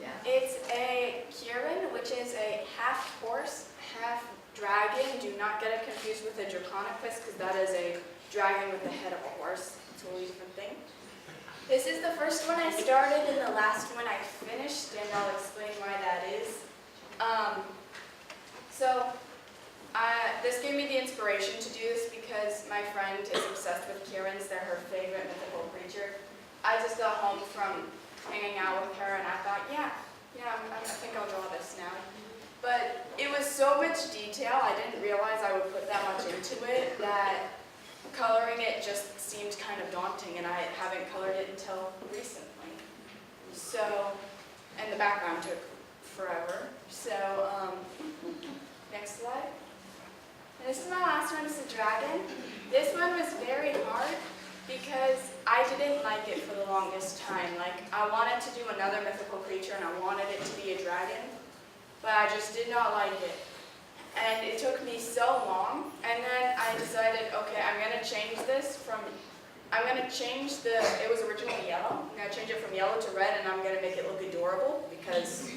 Yeah. It's a Kirin, which is a half horse, half dragon. Do not get it confused with a Draconicus, because that is a dragon with the head of a horse. It's a totally different thing. This is the first one I started and the last one I finished, and I'll explain why that is. This gave me the inspiration to do this because my friend is obsessed with Kirins. They're her favorite mythical creature. I just got home from hanging out with her and I thought, yeah, I think I'll draw this now. But it was so much detail, I didn't realize I would put that much into it that coloring it just seemed kind of daunting, and I haven't colored it until recently. So, and the background took forever. So, next slide. And this is my last one, it's a dragon. This one was very hard because I didn't like it for the longest time. Like, I wanted to do another mythical creature and I wanted it to be a dragon, but I just did not like it. And it took me so long, and then I decided, okay, I'm going to change this from, it was originally yellow, I'm going to change it from yellow to red, and I'm going to make it look adorable, because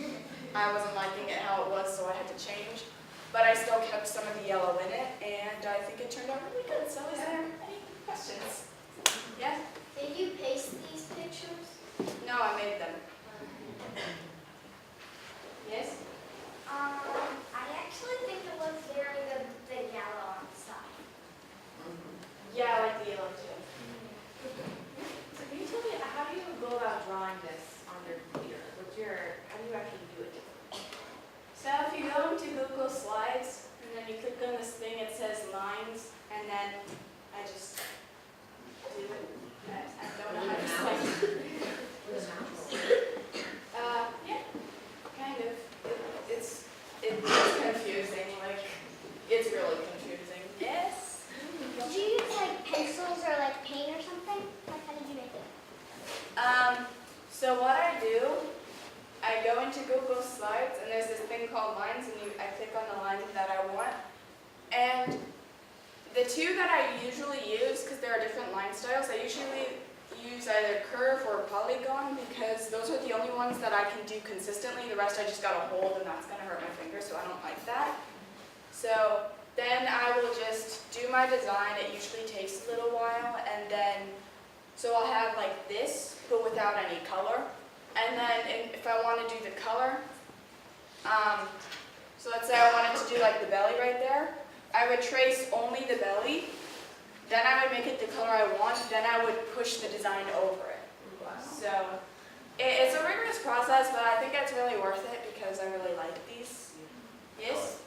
I wasn't liking it how it was, so I had to change. But I still kept some of the yellow in it, and I think it turned out really good. So is there any questions? Yeah? Did you paste these pictures? No, I made them. Yes? thing called lines, and I click on the line that I want. And the two that I usually use, because there are different line styles, I usually use either curve or polygon because those are the only ones that I can do consistently. The rest I just gotta hold, and that's gonna hurt my finger, so I don't like that. So then I will just do my design. It usually takes a little while, and then, so I'll have like this, but without any color. And then if I want to do the color, so let's say I wanted to do like the belly right there, I would trace only the belly, then I would make it the color I want, then I would push the design over it. So it's a rigorous process, but I think it's really worth it because I really like these. Yes?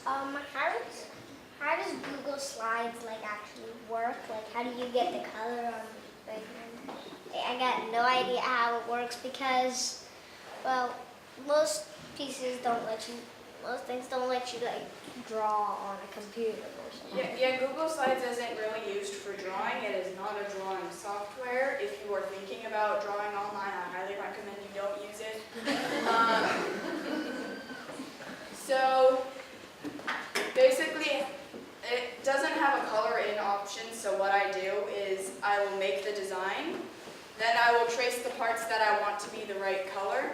How does Google Slides like actually work? Like, how do you get the color on the background? I got no idea how it works because, well, most things don't let you like draw on a computer or something. Yeah, Google Slides isn't really used for drawing. It is not a drawing software. If you are thinking about drawing online, I highly recommend you don't use it. So basically, it doesn't have a color in option, so what I do is I will make the design, then I will trace the parts that I want to be the right color,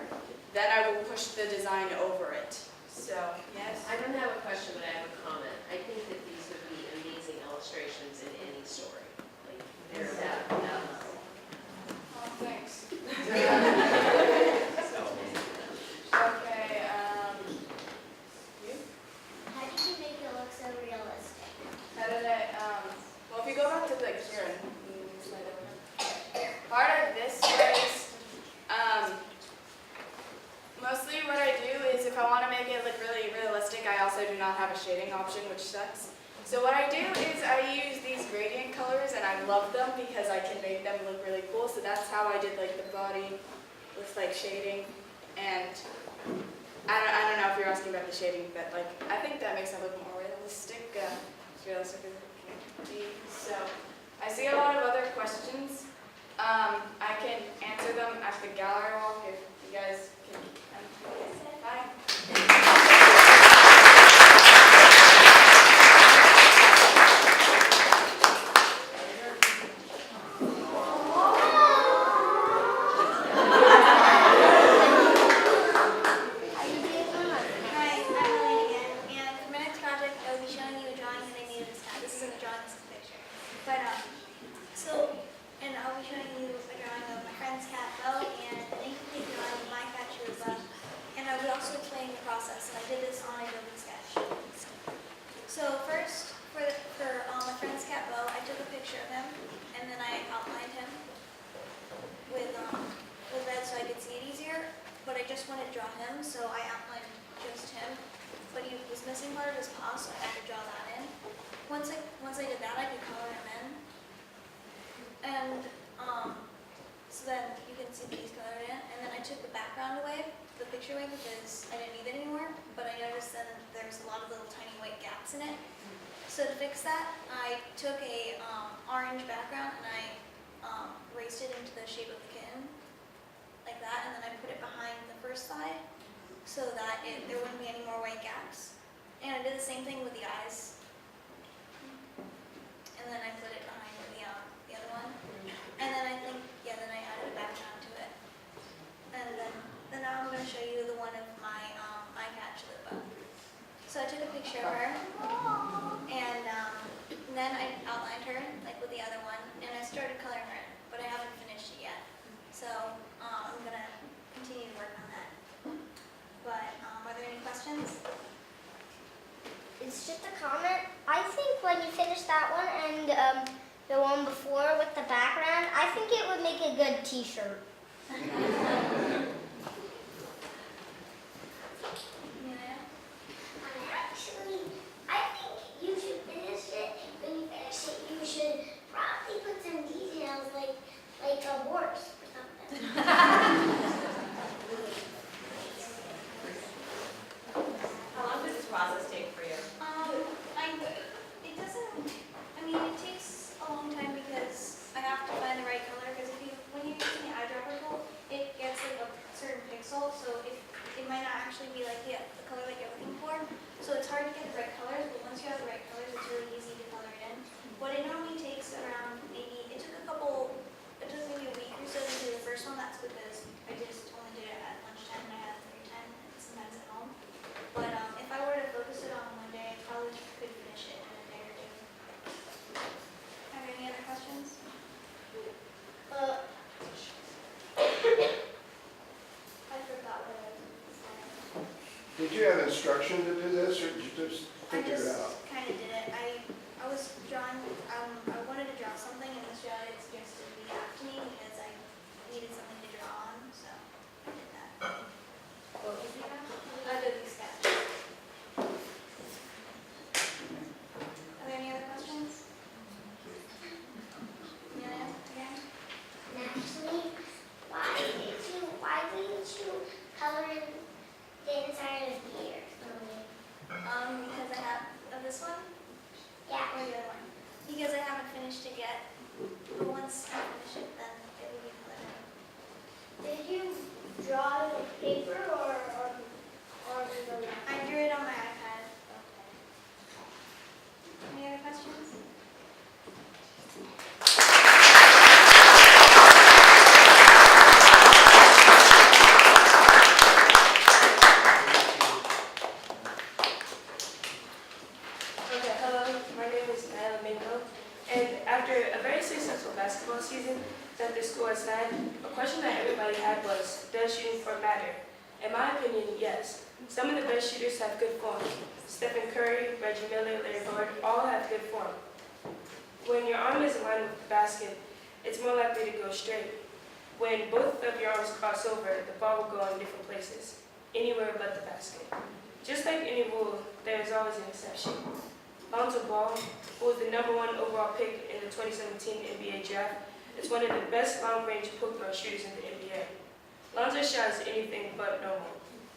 then I will push the design over it. So, yes? I don't have a question, but I have a comment. I think that these would be amazing illustrations in any story. Like, they're that level. Oh, thanks. So, Okay, you? How do you make it look so realistic? How did I, well, if you go back to like here and slide over. Part of this was, mostly what I do is if I want to make it look really realistic, I also do not have a shading option, which sucks. So what I do is I use these gradient colors, and I love them because I can make them look really cool. So that's how I did like the body with like shading, and I don't know if you're asking about the shading, but like I think that makes it look more realistic. As realistic as it can be. So I see a lot of other questions. I can answer them at the gallery walk if you guys can. Bye. Hi, I'm Elaine again, and for my next project, I'll be showing you a drawing that I made of this cat. This isn't a drawing, this is a picture. But, and I'll be showing you a drawing of my friend's cat, Belle, and an incomplete drawing of my cat, Chuba. And I'll be also explaining the process, and I did this on Adobe Sketch. So first, for my friend's cat, Belle, I took a picture of him, and then I outlined him with red so I could see it easier. But I just wanted to draw him, so I outlined just him. But he was missing part of his paw, so I had to draw that in. Once I did that, I could color him in. And so then you can see that he's colored in. And then I took the background away, the picture away, because I didn't need it anymore. But I noticed that there's a lot of little tiny white gaps in it. So to fix that, I took a orange background and I raised it into the shape of the kitten, like that, and then I put it behind the first side so that there wouldn't be any more white gaps. And I did the same thing with the eyes. And then I put it behind the other one. And then I think, yeah, then I added a background to it. And then now I'm going to show you the one of my cat, Chalupa. So I took a picture of her, and then I outlined her, like with the other one, and I started coloring her in, but I haven't finished it yet. So I'm going to continue to work on that. But are there any questions? It's just a comment. I think when you finish that one and the one before with the background, I think it would make a good t-shirt. Actually, I think you should finish it. When you finish it, you should probably put some details like a horse or something. how long does this process take for you? It doesn't, it takes a long time because I have to find the right color, because when you're using the eyedropper tool, it gets like a certain pixel, so it might not actually be like the color Did you have instruction to do this, or did you just I figure it just out? kind of did it. I was drawing, I wanted to draw something and Mr. Elliott suggested we have to me because I needed something to draw on, so I did that. What was the app? I did the sketch. Are there any other questions? Amelia, again? Actually, why didn't you color in the inside of the ear for me? Because I have, of this one? Yeah. Or the other one? Because I haven't finished it yet. But once I finish it, then it will be colored in. Did you draw it on paper or the I drew it on my iPad. Any other questions? Okay, hello, my name is Nyla Mingo, and after a very successful basketball season that the school has had, a question that everybody had was, does shooting form matter? In my opinion, yes. Some of the best shooters have good form. Stephen Curry, Reggie Miller, Larry Bird, all have good form. When your arm is aligned with the basket, it's more likely to go straight. When both of your arms cross over, the ball will go in different places, anywhere but the basket. Just like any rule, there is always an exception. Lonzo Ball, who was the #1 overall pick in the 2017 NBA draft, is one of the best long-range point guard shooters in the NBA. Lonzo's shot is anything but normal.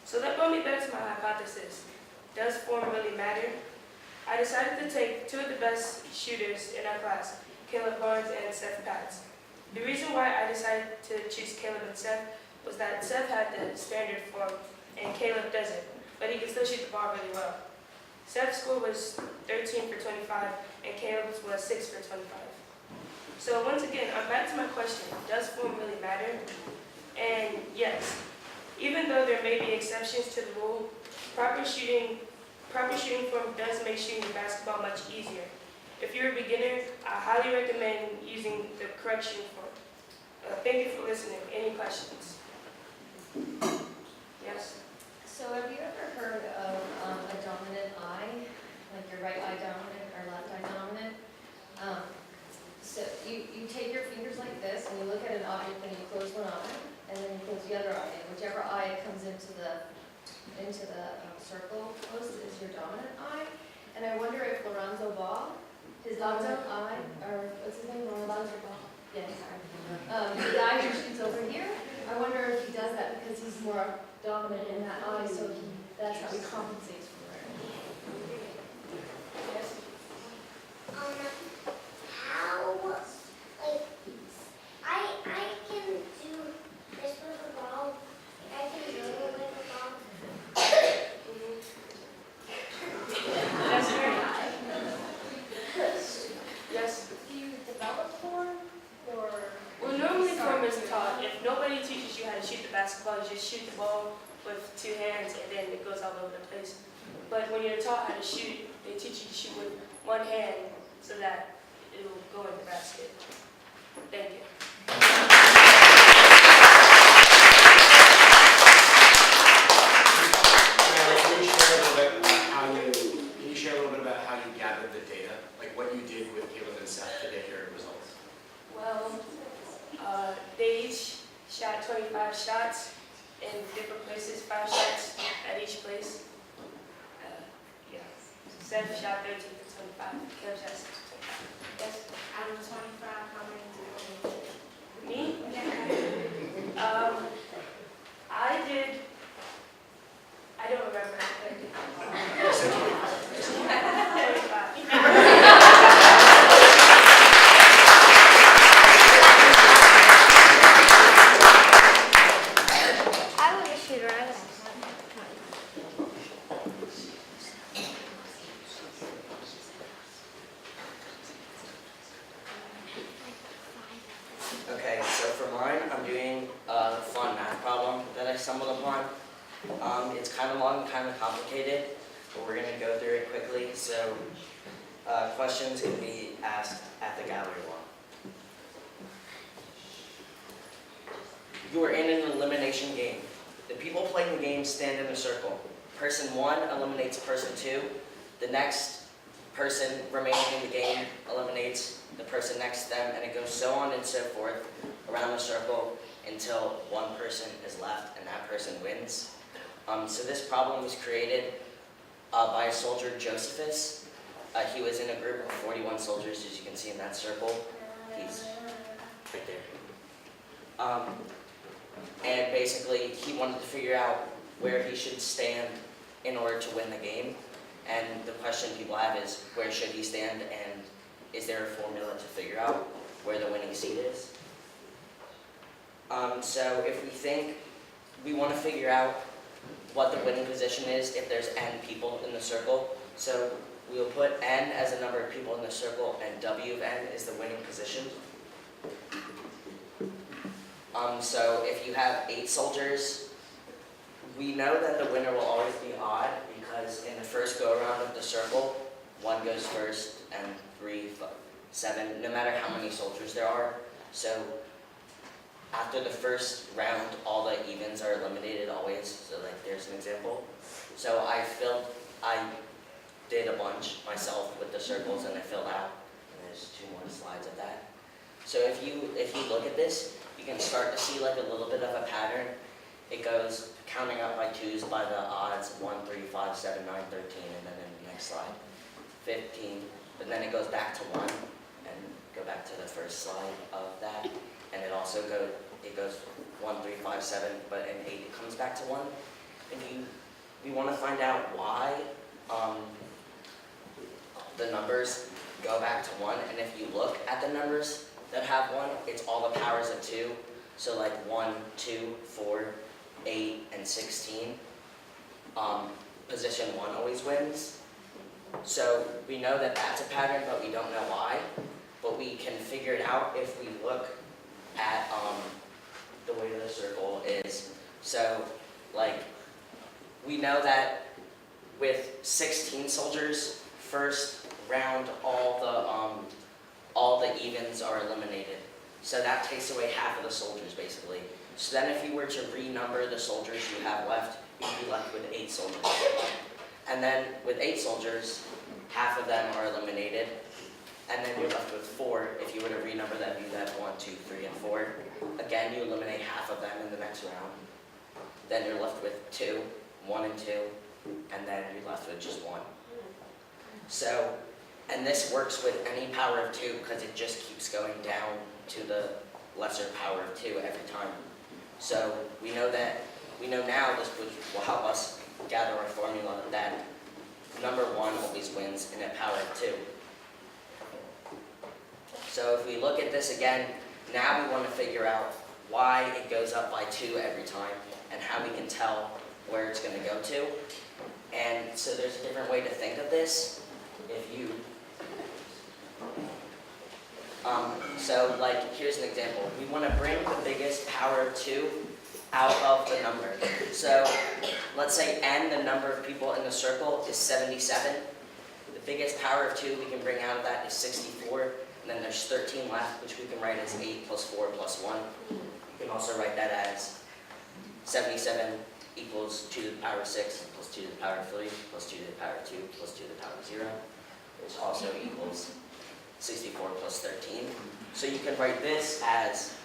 So that brought me back to my hypothesis. Does form really matter? I decided to take two of the best shooters in our class, Caleb Barnes and Seth Patz. The reason why I decided to choose Caleb and Seth was that Seth had the standard form and Caleb doesn't, but he can still shoot the ball really well. Seth's score was 13 for 25 and Caleb's was 6 for 25. So once again, I'm back to my question, does form really matter? And yes, even though there may be exceptions to the rule, proper shooting form does make shooting the basketball much easier. If you're a beginner, I highly recommend using the correct shooting form. Thank you for listening. Any questions? Yes? So have you ever heard of a dominant eye, like your right eye dominant or left eye dominant? So you take your fingers like this and you look at an object and you close one eye and then you close the other eye. And whichever eye comes into the circle post is your dominant eye. And I wonder if Lorenzo Ball, his dominant eye, or what's his name, Lorenzo Ball? Yes, the guy who shoots over here, I wonder if he does that because he's more dominant in that eye, so that's how he compensates for it. Yes? How, like, I can do this with a ball, I can dribble with a ball. That's right. Yes? Do you develop form, or? Well, normally form is taught. If nobody teaches you how to shoot the basketball, you just shoot the ball with two hands and then it goes all over the place. But when you're taught how to shoot, they teach you to shoot with one hand so that it will go in the basket. Thank you. Can you share a little bit about how you gathered the data, like what you did with Caleb and Seth to get your results? Well, they each shot 25 shots in different places, 5 shots at each place. Yeah. Seth shot 13 for 25. Caleb shot 6 for 25. Yes? Out of 25, how many did Me? you I don't remember. You said 25. 25. I was a shooter, I was. Okay, so for mine, I'm doing a fun math problem that I stumbled upon. It's kind of long, kind of complicated, but we're going to go through it quickly. So questions can be asked at the gallery wall. You are in an elimination game. The people playing the game stand in a circle. person 1 eliminates person 2. The next person remaining in the game eliminates the person next to them, and it goes so on and so forth around the circle until one person is left, and that person wins. So this problem was created by a soldier, Josephus. He was in a group of 41 soldiers, as you can see in that circle. He's right there. And basically, he wanted to figure out where he should stand in order to win the game. And the question people have is, where should he stand, and is there a formula to figure out where the winning seat is? So if we think we want to figure out what the winning position is if there's n people in the circle, so we'll put n as the number of people in the circle, and w of n is the winning position. So if you have 8 soldiers, we know that the winner will always be odd, because in the first go-around of the circle, 1 goes first, and 3, 7, no matter how many soldiers there are. So after the first round, all the evens are eliminated always. So like, there's an example. So I did a bunch myself with the circles, and I filled out, and there's 2 more slides of that. So if you look at this, you can start to see like a little bit of a pattern. It goes counting up by 2s by the odds, 1, 3, 5, 7, 9, 13, and then in the next slide, 15. But then it goes back to 1, and go back to the first slide of that. And it also goes 1, 3, 5, 7, but in 8 it comes back to 1. And we want to find out why the numbers go back to 1. And if you look at the numbers that have 1, it's all the powers of 2. So like 1, 2, 4, 8, and 16. Position 1 always wins. So we know that that's a pattern, but we don't know why. But we can figure it out if we look at the way the circle is. So like, we know that with 16 soldiers, first round, all the evens are eliminated. So that takes away half of the soldiers, basically. So then if you were to renumber the soldiers you have left, you'd be left with 8 soldiers. And then with 8 soldiers, half of them are eliminated. And then you're left with 4. If you were to renumber them, you'd have 1, 2, 3, and 4. Again, you eliminate half of them in the next round. Then you're left with 2, 1 and 2, and then you're left with just 1. So, and this works with any power of 2, because it just keeps going down to the lesser power of 2 every time. So we know now this will help us gather our formula that number 1 always wins in a power of 2. So if we look at this again, now we want to figure out why it goes up by 2 every time, and how we can tell where it's going to go to. And so there's a different way to think of this. If you, so like, here's an example. We want to bring the biggest power of 2 out of the number. So let's say n, the number of people in the circle, is 77. The biggest power of 2 we can bring out of that is 64. And then there's 13 left, which we can write as 8 plus 4 plus 1. You can also write that as 77 equals 2 to the power 6 plus 2 to the power 3 plus 2 to the power 2 plus 2 to the power 0, which also equals 64 plus 13. So you can write this as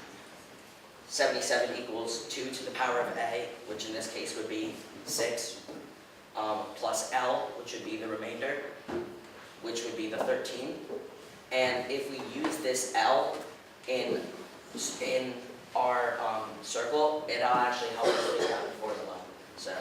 77 equals 2 to the power of a, which in this case would be 6, plus L, which would be the remainder, which would be the 13. And if we use this L in our circle, it'll actually help us figure out the formula. So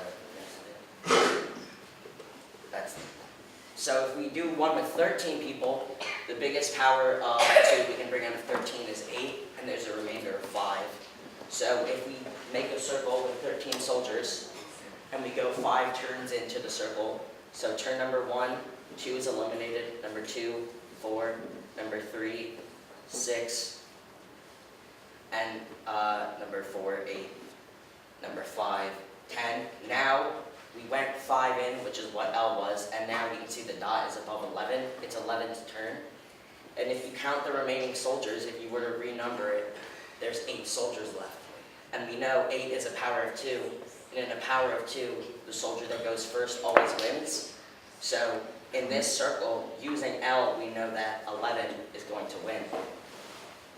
so if we do one with 13 people, the biggest power of 2 we can bring out of 13 is 8, and there's a remainder of 5. So if we make a circle with 13 soldiers, and we go 5 turns into the circle, so turn number 1, 2 is eliminated, number 2, 4, number 3, 6, and number 4, 8, number 5, 10. Now we went 5 in, which is what L was, and now we can see the dot is above 11. It's 11's turn. And if you count the remaining soldiers, if you were to renumber it, there's 8 soldiers left. And we know 8 is a power of 2, And in a power of 2, the soldier that goes first always wins. So in this circle, using L, we know that 11 is going to win.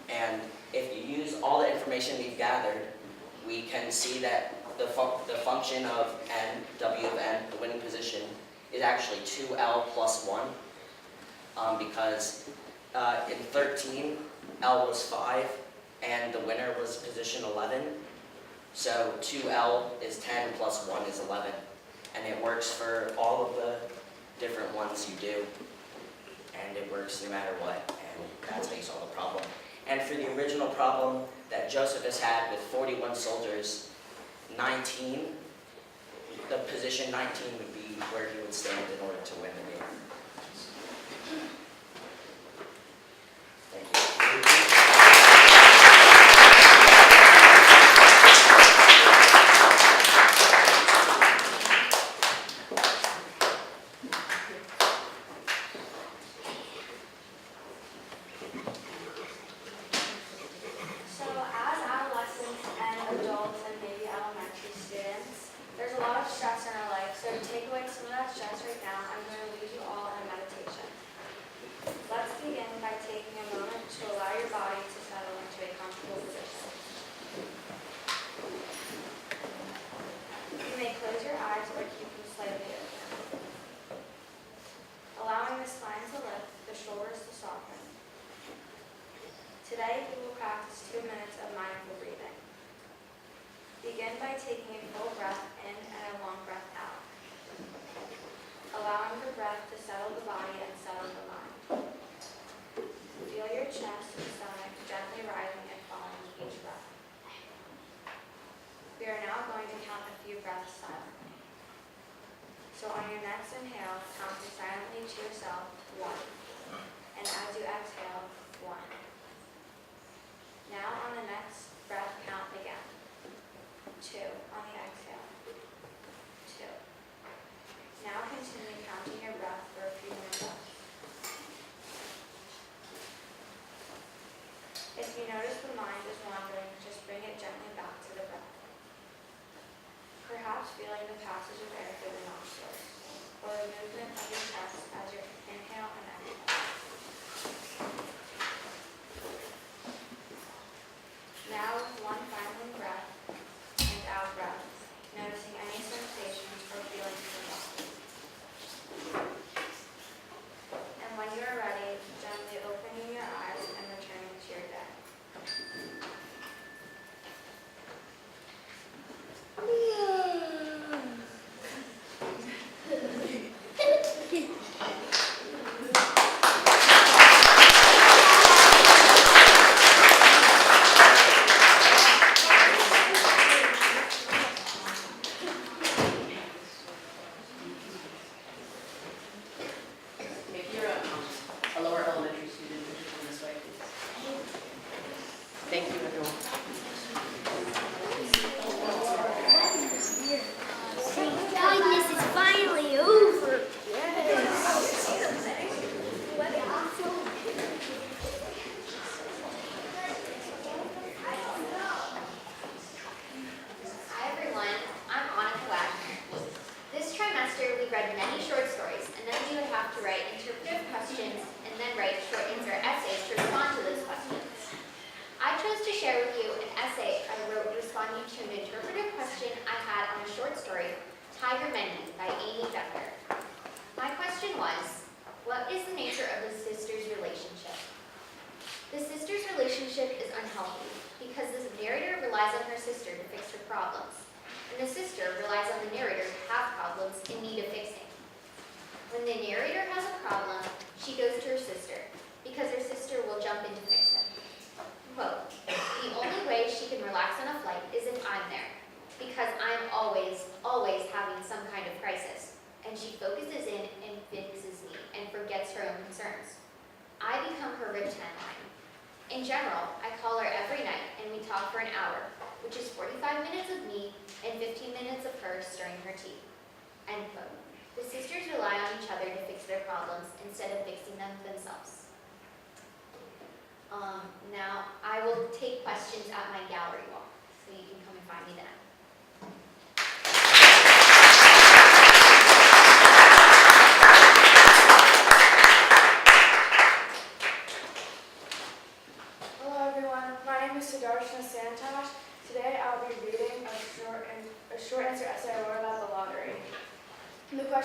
And if you use all the information we've gathered, we can see that the function of n, W of n, the winning position, is actually 2L plus 1. Because in 13, L was 5, and the winner was position 11. So 2L is 10 plus 1 is 11. And it works for all of the different ones you do. And it works no matter what. And that makes all the problem. And for the original problem that Josephus had with 41 soldiers, 19, the position 19 would be where he would stand in order to win the game. Thank you. So as adolescents and adults and maybe elementary students, there's a lot of stress in our life. So to take away some of that stress right now, I'm going to lead you all in a meditation. Let's begin by taking a moment to allow your body to settle into a comfortable position. You may close your eyes or keep them slightly open. Allowing the spine to lift, the shoulders to soften. Today, we will practice 2 minutes of mindful breathing. Begin by taking a full breath in and a long breath out. Allowing the breath to settle the body and settle the mind. Feel your chest and stomach gently rising and falling with each breath. We are now going to count a few breaths silently. So on your next inhale, count silently to yourself, 1. And as you exhale, 1. Now on the next breath, count again. 2 on the exhale. 2. Now continue counting your breath for a few more breaths. If you notice the mind is wandering, just bring it gently back to the breath. Perhaps feeling the passage of air through the nostrils, or the movement of your chest as you inhale and exhale. Now with one final breath and out breath, noticing any sensations or feelings in the body. And when you are ready, gently opening your eyes and returning to your day. If you're a lower elementary student, would you come this way, please? Thank you, everyone. Thank goodness it's finally over. Hi everyone, I'm Annika Wagner. This trimester we read many short stories, and then we would have to write interpretive questions and then write short answer essays to respond to those questions. I chose to share with you an essay I wrote responding to an interpretive question I had on a short story, Tiger Menu by Amy Becker. My question was, what is the nature of the sisters' relationship? The sisters' relationship is unhealthy because the narrator relies on her sister to fix her problems, and the sister relies on the narrator to have problems in need of fixing. When the narrator has a problem, she goes to her sister because her sister will jump in to fix it. Quote, the only way she can relax on a flight is if I'm there, because I'm always having some kind of crisis, and she focuses in and fixes me and forgets her own concerns. I become her rib 10 line. In general, I call her every night and we talk for an hour, which is 45 minutes of me and 15 minutes of her stirring her tea. End quote. The sisters rely on each other to fix their problems instead of fixing them themselves. Now, I will take questions at my gallery walk, so you can come and find me then.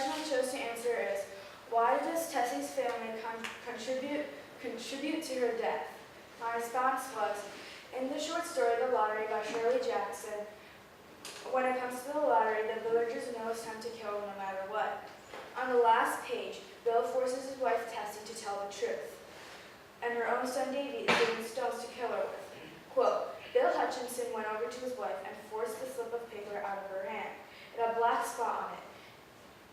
question I chose to answer is, why does Tessie's family contribute to her death? My response was, in the short story, The Lottery by Shirley Jackson, when it comes to the lottery, the villagers know it's time to kill no matter what. On the last page, Bill forces his wife Tessie to tell the truth, and her own son Davy is given stones to kill her with. Quote, Bill Hutchinson went over to his wife and forced the slip of paper out of her hand. It had a black spot on it,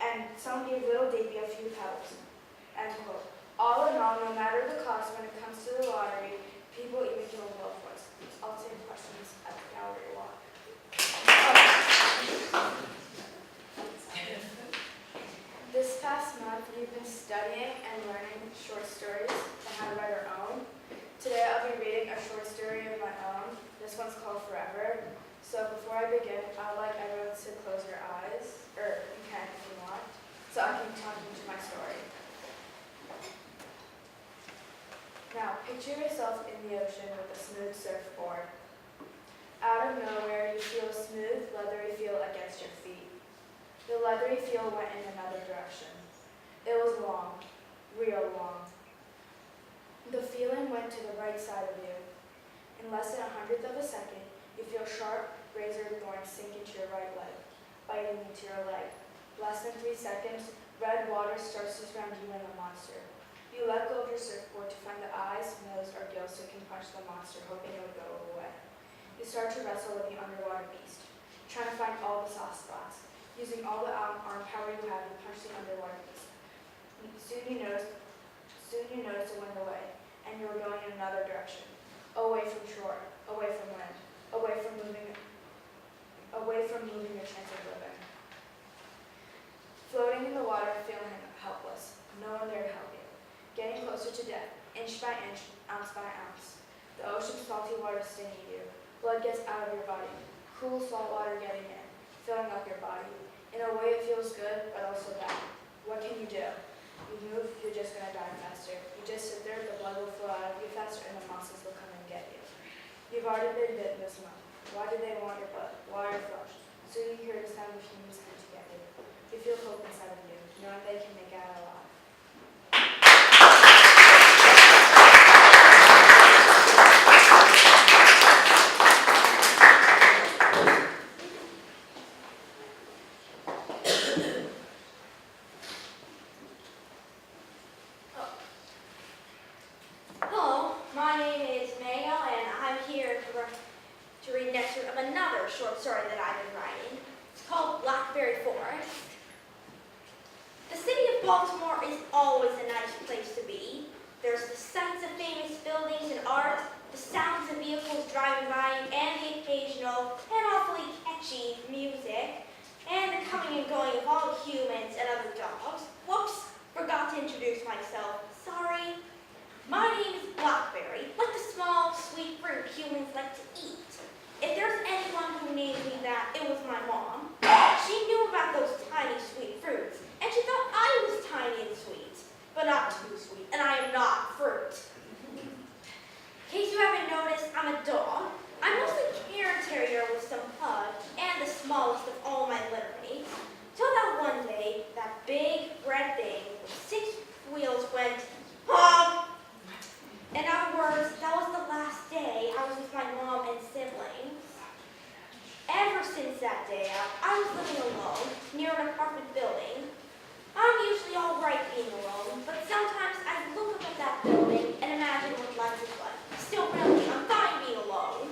and some gave little Davy a few pebbles. End quote. All in all, no matter the cost when it comes to the lottery, people even kill loved ones. I'll take questions at the gallery walk. This past month, we've been studying and learning short stories and how to write our own. Today, I'll be reading a short story of my own. This one's called Forever. So before I begin, I'd like everyone to close their eyes, or you can if you want, so I can talk into my story. Now, picture yourself in the ocean with a smooth surfboard. Out of nowhere, you feel a smooth, leathery feel against your feet. The leathery feel went in another direction. It was long, real long. The feeling went to the right side of you. In less than 1/100th of a second, you feel sharp, razor thorns sink into your right leg, biting into your leg. Less than 3 seconds, red water starts to surround you and the monster. You let go of your surfboard to find the eyes, nose, or gills so you can punch the monster, hoping it would go away. You start to wrestle with the underwater beast, trying to find all the soft spots. Using all the arm power you have, you punch the underwater beast. Soon you notice it went away, and you were going in another direction. Away from shore, away from land, away from moving your chance of living. Floating in the water, feeling helpless. No one there to help you. Getting closer to death, inch by inch, ounce by ounce. The ocean's salty water stinging you. Blood gets out of your body. Cool salt water getting in, filling up your body. In a way, it feels good, but also bad. What can you do? You move, you're just going to die faster. You just sit there, the blood will flow out of you faster, and the monsters will come and get you. You've already been bitten this month. Why do they want your blood? Why are you flushed? Soon you hear the sound of humans coming to get you. You feel hope inside of you, knowing they can make it out alive. Hello, my name is Mayo, and I'm here to read an excerpt of another short story that I've been writing. It's called Blackberry Forest. The city of Baltimore is always a nice place to be. There's the sights of famous buildings and art, the sounds of vehicles driving by, and the occasional and awfully catchy music, and the coming and going of all humans and other dogs. Whoops, forgot to introduce myself. Sorry. My name is Blackberry, like the small, sweet fruit humans like to eat. If there's anyone who named me that, it was my mom. She knew about those tiny, sweet fruits, and she thought I was tiny and sweet, but not too sweet, and I am not fruit. In case you haven't noticed, I'm a dog. I'm mostly Cairn Terrier with some pug, and the smallest of all my litter mates. Till that one day, that big red thing with 6 wheels went, honk! In other words, that was the last day I was with my mom and siblings. Ever since that day, I was living alone near an apartment building. I'm usually all right being alone, but sometimes I look up at that building and imagine what life is like. Still, really, I'm fine being alone.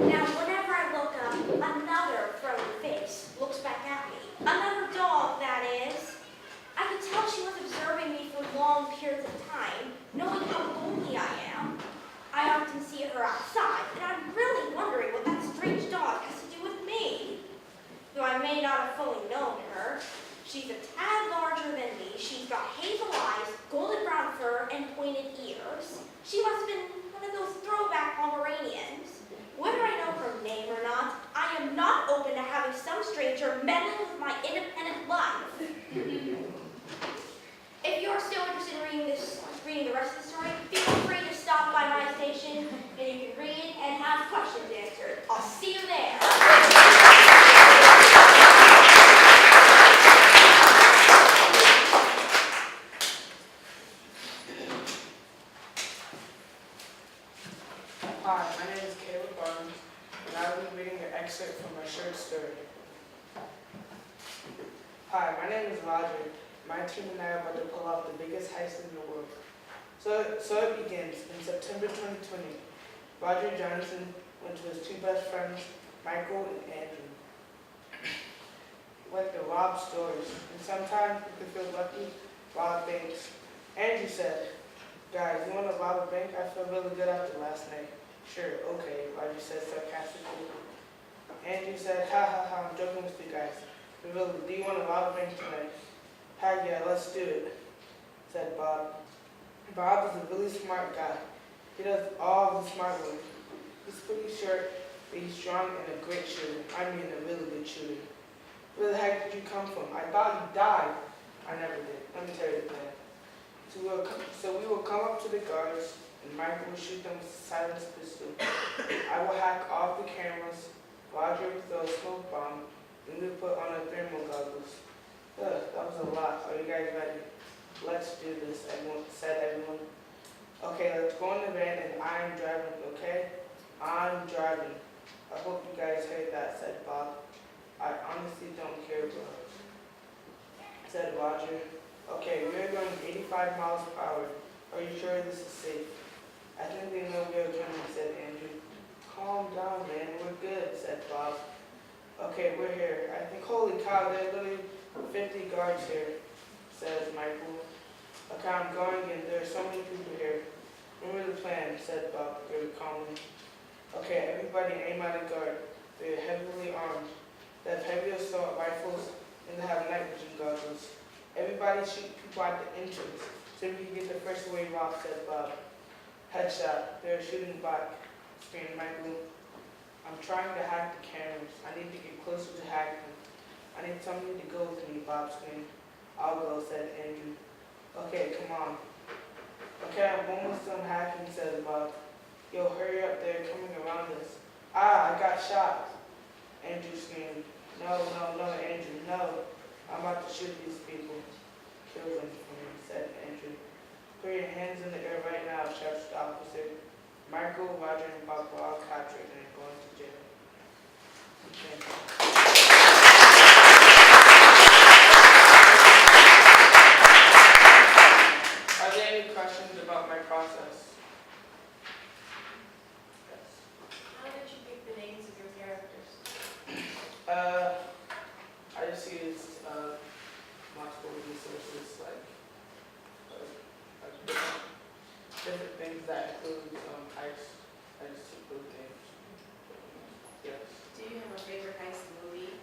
Now, whenever I look up, another friendly face looks back at me. Another dog, that is. I could tell she was observing me for long periods of time, knowing how lonely I am. I often see her outside, and I'm really wondering what that strange dog has to do with me. Though I may not have fully known her, she's a tad larger than me. She's got hazel eyes, golden brown fur, and pointed ears. She must have been one of those throwback Pomeranians. Whether I know her name or not, I am not open to having some stranger meddling with my independent life. If you're still interested in reading the rest of the story, feel free to stop by my station and you can read and have questions answered. I'll see you there. Roger. My team and I are about to pull off the biggest heist in the world. So it begins in September 2020. Roger Johnson went to his two best friends, Michael and Andrew. Went to rob stores, and sometimes you can feel lucky, rob banks. Andrew said, "Guys, you want to rob a bank? I feel really good after last night." "Sure, okay," Roger said sarcastically. Andrew said, "Ha ha ha, I'm joking with you guys. But really, do you want to rob a bank tonight?" "Heck yeah, let's do it," said Bob. Bob is a really smart guy. He does all the smart ones. He's pretty short, but he's strong and a great shooter. I mean a really good shooter. "Where the heck did you come from? I thought you died." "I never did. Let me tell you the plan." So we will come up to the guards, and Michael will shoot them with a silenced pistol. I will hack off the cameras. Roger will throw a smoke bomb, and we will put on our thermal goggles. That was a lot. Are you guys ready? "Let's do this," said everyone. "Okay, let's go in the van, and I'm driving, okay? I'm driving." "I hope you guys heard that," said Bob. "I honestly don't care, bro," said Roger. "Okay, we're going 85 miles per hour. Are you sure this is safe?" "I think they know we are coming," said Andrew. "Calm down, man. We're good," said Bob. "Okay, we're here. I think, holy cow, there are literally 50 guards here," says Michael. "Okay, I'm going in. There are so many people here." "Remember the plan," said Bob very calmly. "Okay, everybody aim at a guard. They are heavily armed. They have heavy assault rifles, and they have night vision goggles. Everybody shoot people at the entrance, so we can get the first away robbed," said Bob. "Headshot. They're shooting back," screamed Michael. "I'm trying to hack the cameras. I need to get closer to hack them. I need somebody to go with me," Bob screamed. "I'll go," said Andrew. "Okay, come on." "Okay, I'm almost done hacking," said Bob. "Yo, hurry up, they're coming around us." "Ah, I got shot," Andrew screamed. No, Andrew, no. "I'm about to shoot these people." "Kill them for me," said Andrew. "Put your hands in the air right now," shouted the officer. Michael, Roger, and Bob were all captured and going to jail. Are there any questions about my process? Yes. How did you pick the names of your characters? I just used multiple resources like different things that include heist. I just took those names. Yes. Do you have a favorite heist movie?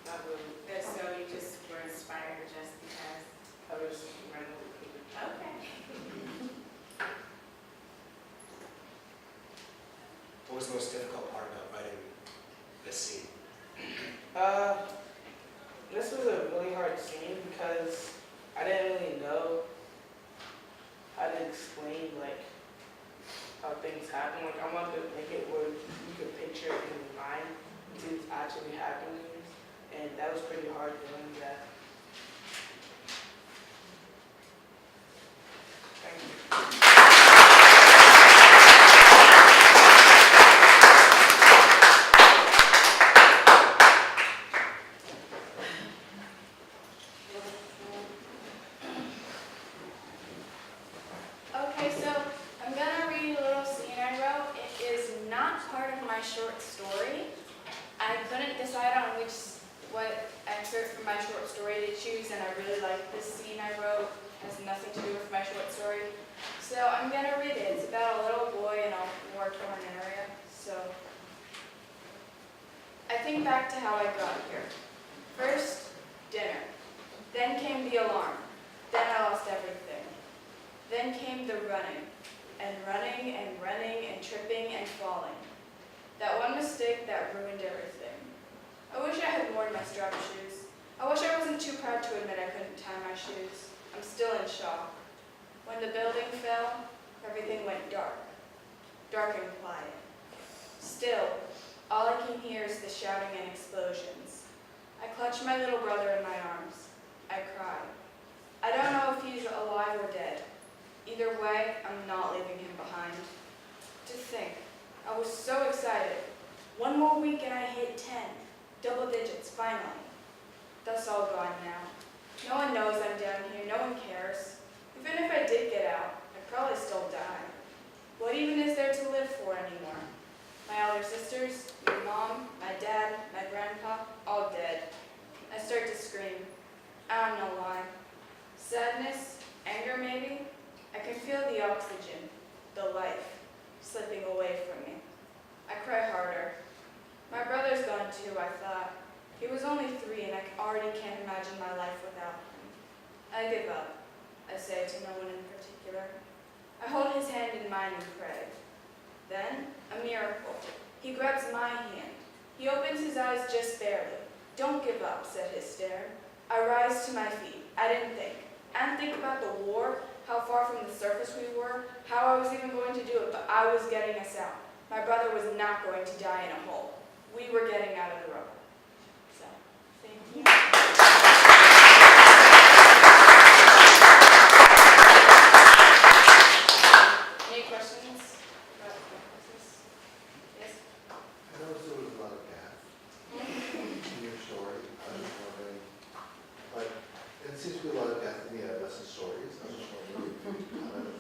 Not really. So you just were inspired just because? I was randomly picked. Okay. What was the most difficult part about writing this scene? This was a really hard scene because I didn't really know how to explain like how things happen. Like I wanted to make it where you could picture it in your mind until it's actually happening, and that was pretty hard doing that. Thank you. Okay, so I'm gonna read a little scene I wrote. It is not part of my short story. I couldn't decide on what excerpt from my short story to choose, and I really like this scene I wrote. It has nothing to do with my short story. So I'm gonna read it. It's about a little boy in a war-torn area. So I think back to how I got here. First, dinner. Then came the alarm. Then I lost everything. Then came the running, and running, and running, and tripping, and falling. That one mistake that ruined everything. I wish I had worn my strap shoes. I wish I wasn't too proud to admit I couldn't tie my shoes. I'm still in shock. When the building fell, everything went dark. Dark and quiet. Still, all I can hear is the shouting and explosions. I clutch my little brother in my arms. I cry. I don't know if he's alive or dead. Either way, I'm not leaving him behind. To think, I was so excited. One more week and I hit 10. Double digits, finally. That's all gone now. No one knows I'm down here. No one cares. Even if I did get out, I'd probably still die. What even is there to live for anymore? My elder sisters, my mom, my dad, my grandpa, all dead. I start to scream. I don't know why. Sadness, anger maybe? I can feel the oxygen, the life, slipping away from me. I cry harder. My brother's gone too, I thought. He was only 3 and I already can't imagine my life without him. I give up, I say to no one in particular. I hold his hand in mine and pray. Then, a miracle. He grabs my hand. He opens his eyes just barely. Don't give up, said his stare. I rise to my feet. I didn't think. I didn't think about the war, how far from the surface we were, how I was even going to do it, but I was getting us out. My brother was not going to die in a hole. We were getting out of the rubble. So, thank you. Any questions about this? Yes? I noticed there was a lot of math in your story. I was just wondering, like, it seems to be a lot of math in the adolescent stories. I was just wondering,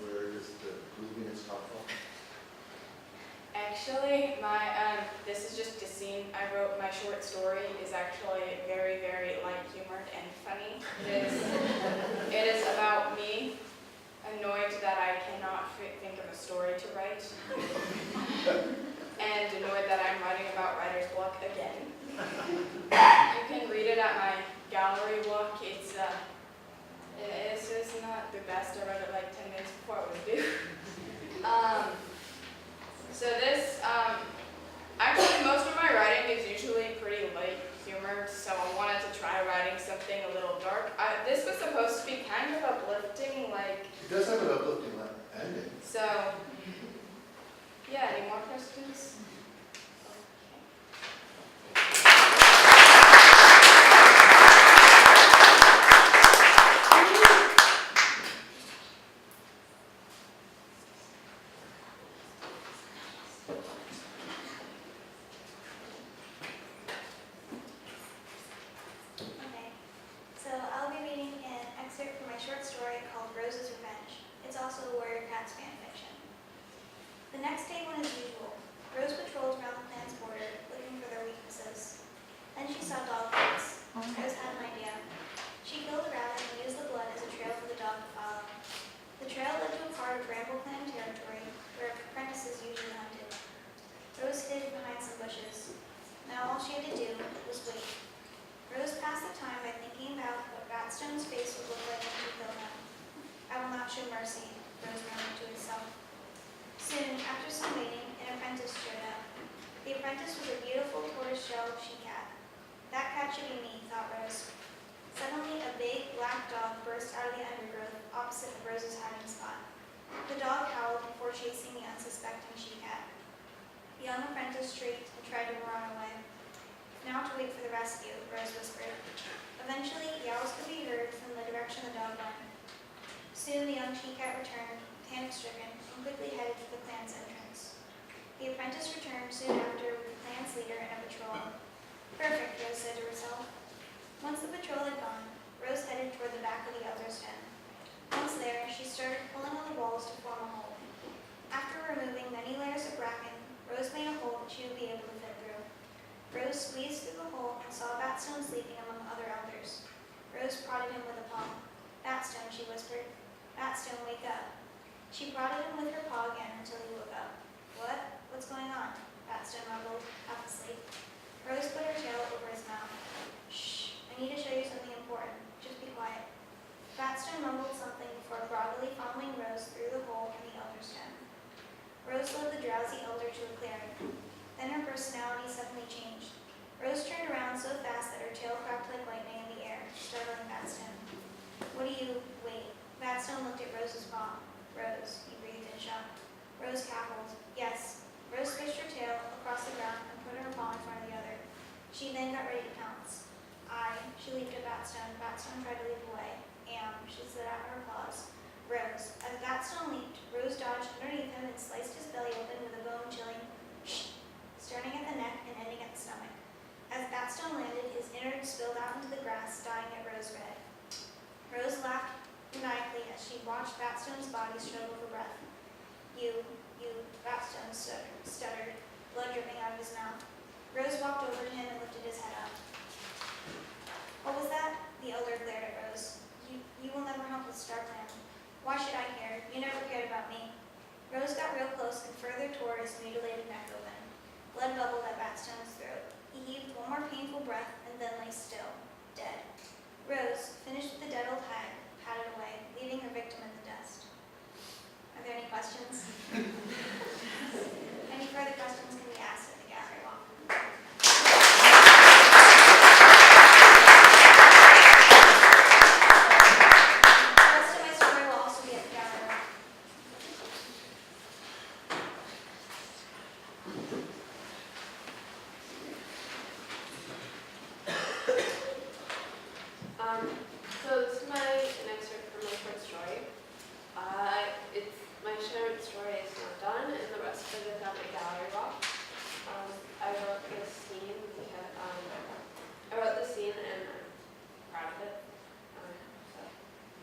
where does the grooviness come from? Actually, this is just a scene I wrote. My short story is actually very, very light humored and funny. It is about me, annoyed that I cannot think of a story to write, and annoyed that I'm writing about writer's block again. You can read it at my gallery walk. It's not the best. I wrote it like 10 minutes before it was due. So this, actually most of my writing is usually pretty light humored, so I wanted to try writing something a little dark. This was supposed to be kind of uplifting, like... It does have an uplifting ending. So, yeah, any more questions? Okay, so I'll be reading an excerpt from my short story called Rose's Revenge. It's also a Warrior Cats fan fiction. The next day went as usual. Rose patrolled around the clan's border, looking for their weaknesses. Then she saw dog prints. Rose had an idea. She killed a rabbit and used the blood as a trail for the dog to follow. The trail led to a part of Bramble Clan territory where apprentices usually hunted. Rose hid behind some bushes. Now all she had to do was wait. Rose passed the time by thinking about what Ratstone's face would look like when she killed him. I will not show mercy, Rose murmured to herself. Soon, after some waiting, an apprentice showed up. The apprentice was a beautiful tortoiseshell she-cat. That cat should be me, thought Rose. Suddenly, a big, black dog burst out of the undergrowth opposite of Rose's hiding spot. The dog howled before chasing the unsuspecting she-cat. The young apprentice shrieked and tried to run away. Now to wait for the rescue, Rose whispered. Eventually, yowls could be heard from the direction the dog went. Soon the young she-cat returned, panic-stricken, and quickly headed for the clan's entrance. The apprentice returned soon after with the clan's leader and a patrol. Perfect, Rose said to herself. Once the patrol had gone, Rose headed toward the back of the elder's den. Once there, she started pulling on the walls to form a hole. After removing many layers of bracken, Rose made a hole that she would be able to fit through. Rose squeezed through the hole and saw Batstone sleeping among other elders. Rose prodded him with a paw. Batstone, she whispered. Batstone, wake up. She prodded him with her paw again until he woke up. What? What's going on? Batstone mumbled, half asleep. Rose put her tail over his mouth. Shh, I need to show you something important. Just be quiet. Batstone mumbled something before broadly following Rose through the hole in the elder's den. Rose led the drowsy elder to a clearing. Then her personality suddenly changed. Rose turned around so fast that her tail cracked like lightning in the air, startling Batstone. What do you... Wait. Batstone looked at Rose's paw. Rose, he breathed in shock. Rose cackled. Yes. Rose swished her tail across the ground and put her paw in front of the other. She then got ready to pounce. She leaped at Batstone. Batstone tried to leap away. She slid out her claws. Rose. As Batstone leaped, Rose dodged underneath him and sliced his belly open with a bone-chilling shh, starting at the neck and ending at the stomach. As Batstone landed, his innards spilled out into the grass, dyeing it rose red. Rose laughed maniacally as she watched Batstone's body struggle for breath. You, Batstone stuttered, blood dripping out of his mouth. Rose walked over to him and lifted his head up. What was that? The elder glared at Rose. You will never help with Starland. Why should I care? You never cared about me. Rose got real close and further tore his mutilated neck open. Blood bubbled at Batstone's throat. He heaved one more painful breath and then lay still, dead. Rose, finished with the dead old hag, padded away, leaving her victim in the dust. Are there any questions? Any further questions can be asked at the gallery walk. The rest of my story will also be at the gallery walk. So this is an excerpt from my short story. My short story is not done, and the rest of it is on my gallery walk. I wrote this scene because I wrote the scene and I'm proud of it.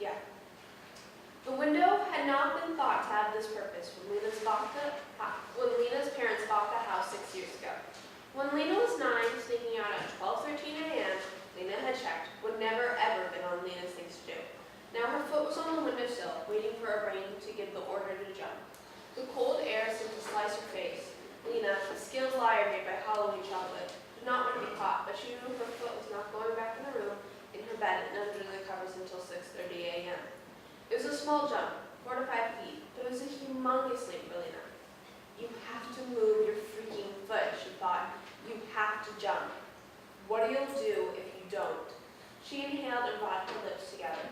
Yeah. The window had not been thought to have this purpose when Lena's parents bought the house 6 years ago. When Lena was 9, sneaking out at 12:13 a.m., Lena had checked, would never ever been on Lena's things to do. Now her foot was on the windowsill, waiting for her brain to give the order to jump. The cold air seemed to slice her face. Lena, a skilled liar made by Halloween chocolate, did not want to be caught, but she knew her foot was not going back in the room, in her bed, and under the covers until 6:30 a.m. It was a small jump, 4 to 5 feet, but it was a humongous leap for Lena. You have to move your freaking foot, she thought. You have to jump. What you'll do if you don't. She inhaled and brought her lips together.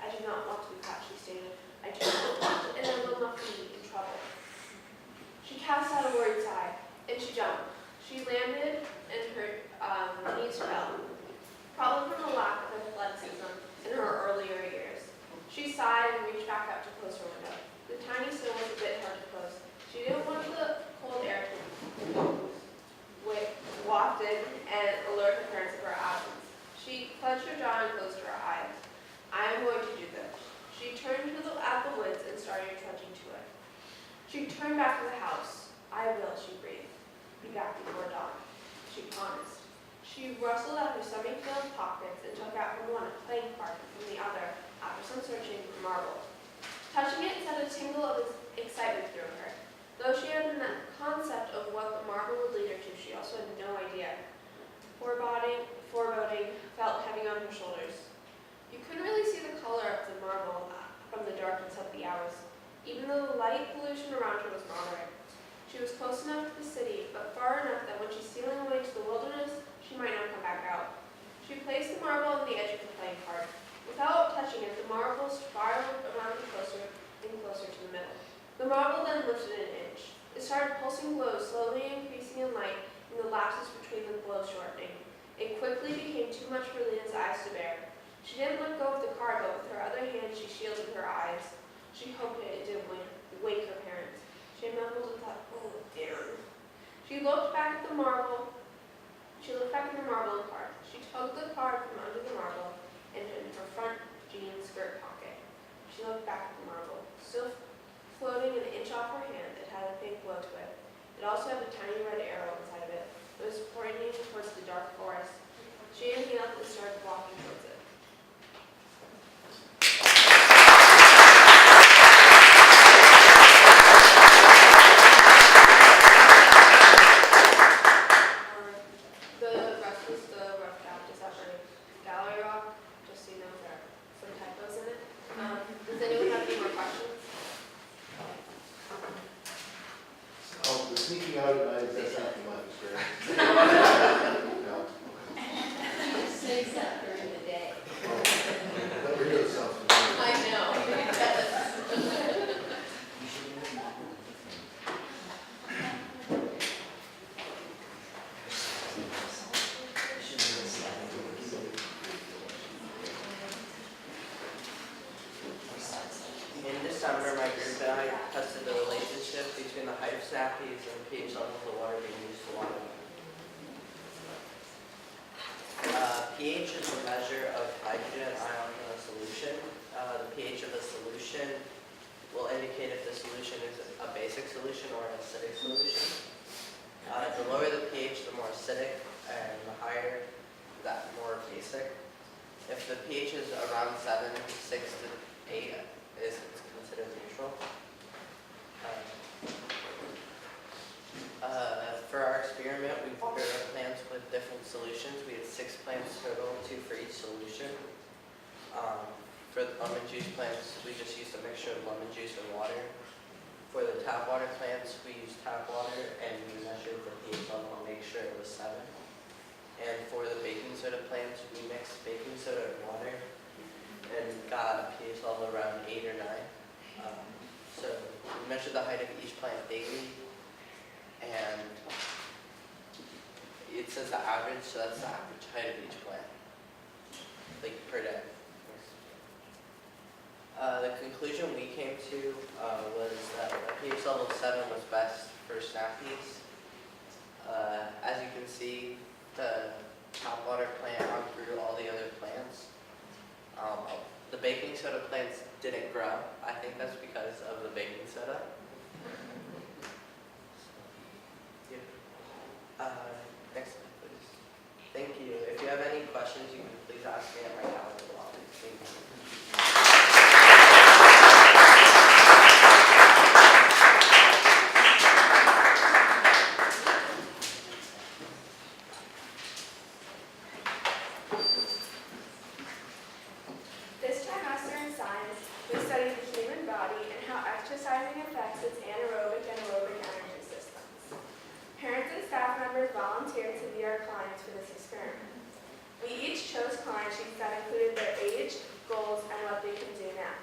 I do not want to be caught, she stated. I do not want to, and I will not be in trouble. She cast out a worried sigh, and she jumped. She landed, and her knees fell, probably from the lack of athleticism in her earlier years. She sighed and reached back up to close her window. The tiny sill was a bit hard to close. She didn't want the cold air to wafted and alert her parents of her absence. She clenched her jaw and closed her eyes. I am going to do this. She turned at the woods and started trudging to it. She turned back to the house. I will, she breathed. Be back before dawn. She promised. She rustled at her stomach-filled pockets and took out from one a playing card and from the other, after some searching, for marbles. Touching it sent a tingle of excitement through her. Though she had a concept of what the marble would lead her to, she also had no idea. Foreboding felt heavy on her shoulders. You couldn't really see the color of the marble from the darkness of the hours, even though the light pollution around her was moderate. She was close enough to the city, but far enough that when she's stealing away to the wilderness, she might not come back out. She placed the marble on the edge of the playing card. Without touching it, the marble spiraled around closer and closer to the middle. The marble then lifted an inch. It started pulsing glows, slowly increasing in light in the lapses between the glow shortening. It quickly became too much for Lena's eyes to bear. She didn't let go of the card, but with her other hand she shielded her eyes. She hoped it didn't wake her parents. She mumbled and thought, oh, damn. She looked back at the marble. She looked back at the marble and card. She tugged the card from under the marble and in her front jean skirt pocket. She looked back at the marble. Still floating an inch off her hand, it had a pink glow to it. It also had a tiny red arrow inside of it. It was pointing towards the dark forest. She inhaled and started walking towards it. The rest was the rough draft. Is that for Gallery Rock? Just so you know, there are some typos in it. Does anyone have any more questions? Oh, the sneaking out at night, that's not from my experience. No. Six up during the day. That really sounds familiar. I know. In December, my group and I tested the relationship between the height of snappies and the pH level of the water being used to water them. pH is a measure of hydrogen ions in a solution. The pH of a solution will indicate if the solution is a basic solution or an acidic solution. The lower the pH, the more acidic, and the higher, that more basic. If the pH is around 7, 6 to 8 it's considered neutral. For our experiment, we watered our plants with different solutions. We had 6 plants total, 2 for each solution. For the lemon juice plants, we just used a mixture of lemon juice and water. For the tap water plants, we used tap water and we measured the pH level to make sure it was 7. And for the baking soda plants, we mixed baking soda and water and got a pH level around 8 or 9. So we measured the height of each plant daily, and it says the average, so that's the average height of each plant, like per day. The conclusion we came to was that a pH level of 7 was best for snap peas. As you can see, the tap water plant outgrew all the other plants. The baking soda plants didn't grow. I think that's because of the baking soda. Next slide, please. Thank you. If you have any questions, you can please ask me at my calendar lobby. Thank you. This trimester in science, we studied the human body and how exercising affects its anaerobic and aerobic energy systems. Parents and staff members volunteered to be our clients for this experiment. We each chose client sheets that included their age, goals, and what they can do now.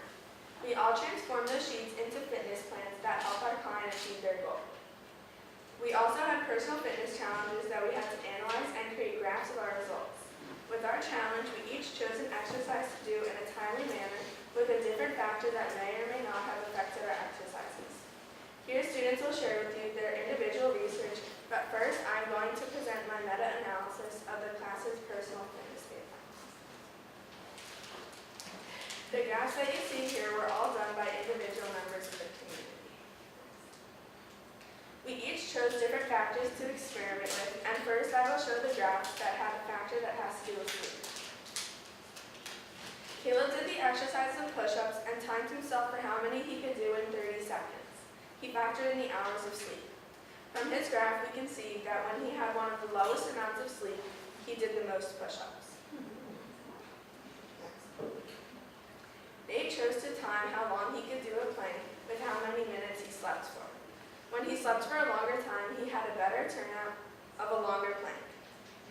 We all transformed those sheets into fitness plans that help our client achieve their goal. We also had personal fitness challenges that we had to analyze and create graphs of our results. With our challenge, we each chose an exercise to do in a timely manner with a different factor that may or may not have affected our exercises. Here, students will share with you their individual research, but first I'm going to present my meta-analysis of the class's personal fitness data. The graphs that you see here were all done by individual members of the community. We each chose different factors to experiment with, and first I will show the graphs that have a factor that has to do with sleep. Caleb did the exercises of push-ups and timed himself for how many he could do in 30 seconds. He factored in the hours of sleep. From his graph, we can see that when he had one of the lowest amounts of sleep, he did the most push-ups. Nate chose to time how long he could do a plank with how many minutes he slept for. When he slept for a longer time, he had a better turnout of a longer plank.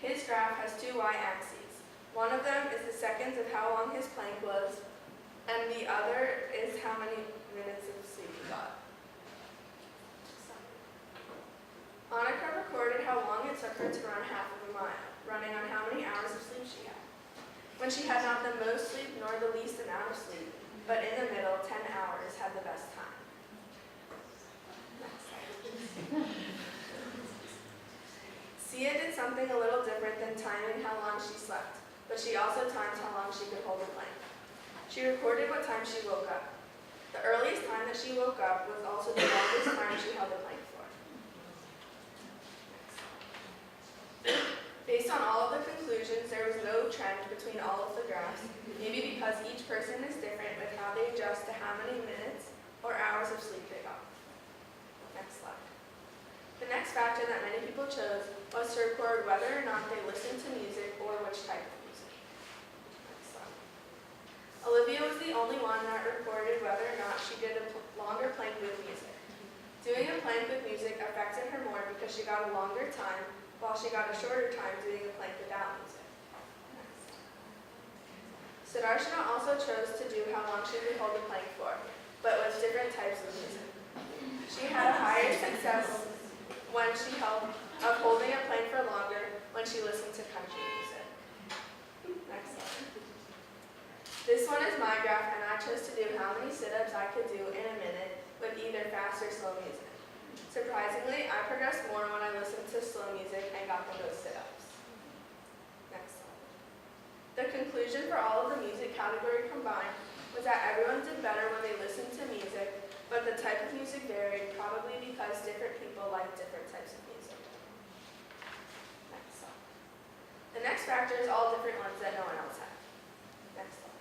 His graph has 2 y-axes. One of them is the seconds of how long his plank was, and the other is how many minutes of sleep he got. Annika recorded how long it took her to run half of a mile, running on how many hours of sleep she had. When she had not the most sleep nor the least amount of sleep, but in the middle, 10 hours had the best time. Sia did something a little different than timing how long she slept, but she also timed how long she could hold a plank. She recorded what time she woke up. The earliest time that she woke up was also the longest time she held a plank for. Based on all of the conclusions, there was no trend between all of the graphs, maybe because each person is different with how they adjust to how many minutes or hours of sleep they got. Next slide. The next factor that many people chose was to record whether or not they listened to music or which type of music. Next slide. Olivia was the only one that recorded whether or not she did a longer plank with music. Doing a plank with music affected her more because she got a longer time, while she got a shorter time doing a plank without music. Sudarshana also chose to do how long she could hold the plank for, but with different types of music. She had a higher success when she of holding a plank for longer when she listened to country music. Next slide. This one is my graph, and I chose to do how many sit-ups I could do in a minute with either fast or slow music. Surprisingly, I progressed more when I listened to slow music and got the most sit-ups. Next slide. The conclusion for all of the music category combined was that everyone did better when they listened to music, but the type of music varied, probably because different people like different types of music. Next slide. The next factor is all different ones that no one else had. Next slide.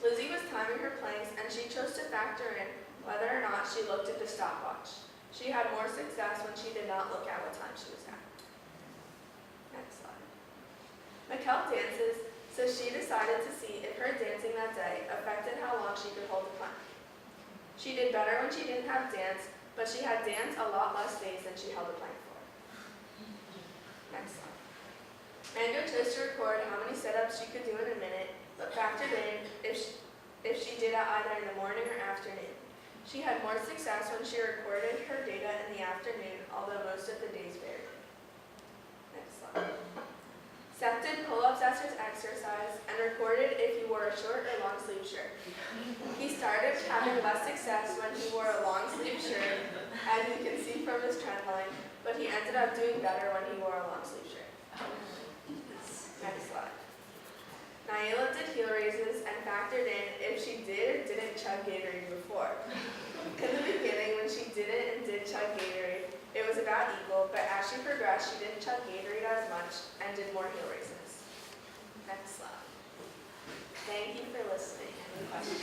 Lizzie was timing her planks, and she chose to factor in whether or not she looked at the stopwatch. She had more success when she did not look at what time she was at. Next slide. Mikkel dances, so she decided to see if her dancing that day affected how long she could hold the plank. She did better when she didn't have dance, but she had dance a lot less days than she held the plank for. Next slide. Mango chose to record how many sit-ups she could do in a minute, but factored in if she did it either in the morning or afternoon. She had more success when she recorded her data in the afternoon, although most of the days varied. Next slide. Seth did pull-ups as his exercise and recorded if he wore a short or long sleeve shirt. He started having less success when he wore a long sleeve shirt, as you can see from his trend line, but he ended up doing better when he wore a long sleeve shirt. Next slide. Naila did heel raises and factored in if she did or didn't chug Gatorade before. In the beginning, when she didn't and did chug Gatorade, it was about equal, but as she progressed, she didn't chug Gatorade as much and did more heel raises. Next slide. Thank you for listening. Any questions?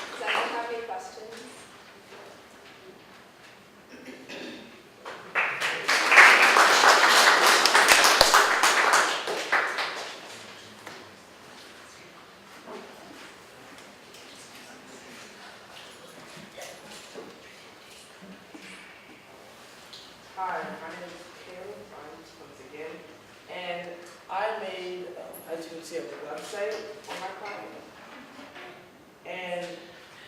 Does anyone have any questions? Hi, my name is Caleb, once again, and I made, as you can see, a website on my client, and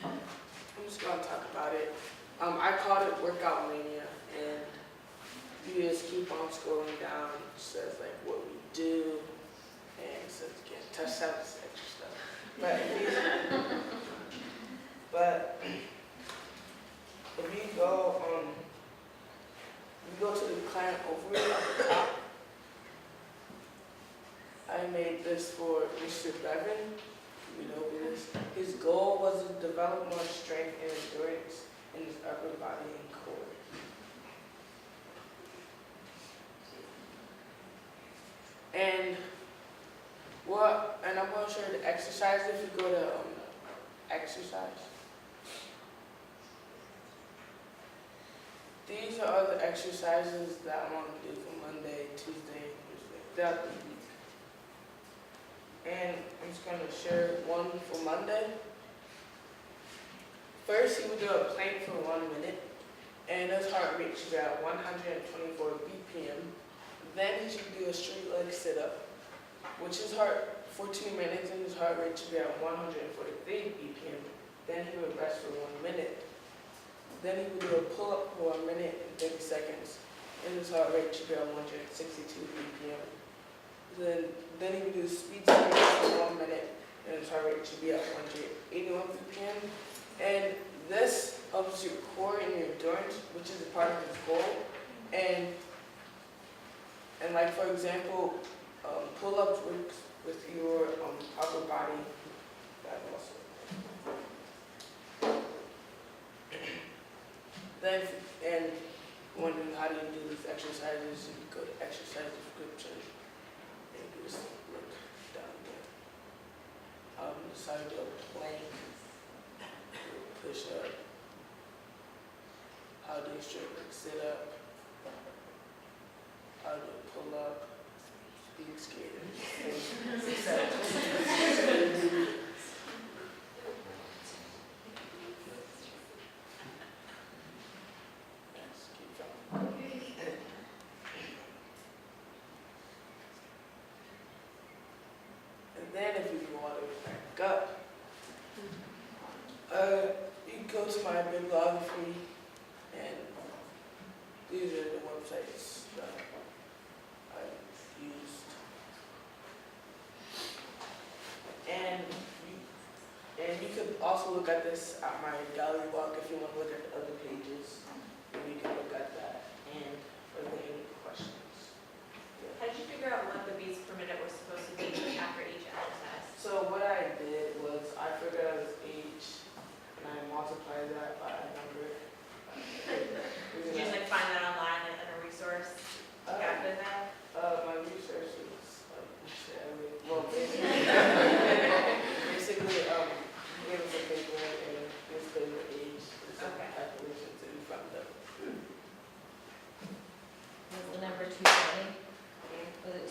I'm just going to talk about it. I called it Workout Mania, and you just keep on scrolling down. It says like what we do, and it says again, touchdowns, extra stuff. But if you go to the client overview at the top. I made this for Mr. Bevan. You know this. His goal was to develop more strength and endurance in his upper body and core. And I'm going to show you the exercise. If you go to exercise. These are all the exercises that I want to do for Monday, Tuesday, Thursday, throughout the week. And I'm just going to share one for Monday. First, he would do a plank for 1 minute, and his heart rate should be at 124 BPM. Then he should do a straight leg sit-up, which his heart for 2 minutes, and his heart rate should be at 143 BPM. Then he would rest for 1 minute. Then he would do a pull-up for 1 minute and 30 seconds, and his heart rate should be at 162 BPM. Then he would do speed sprints for 1 minute, and his heart rate should be at 181 BPM. And this helps your core and your endurance, which is a part of his goal. And like for example, pull-ups works with your upper body. That also. Then, and wondering how do you do these exercises, you go to exercise description and you just look down there. Decide to do a plank, push up, how do you straight leg sit up, how do you pull up, speed skater, then if you go all the way back up, you go to my bibliography, and these are the websites that I used. And you could also look at this at my gallery walk if you want to look at the other pages, and you can look at that. And for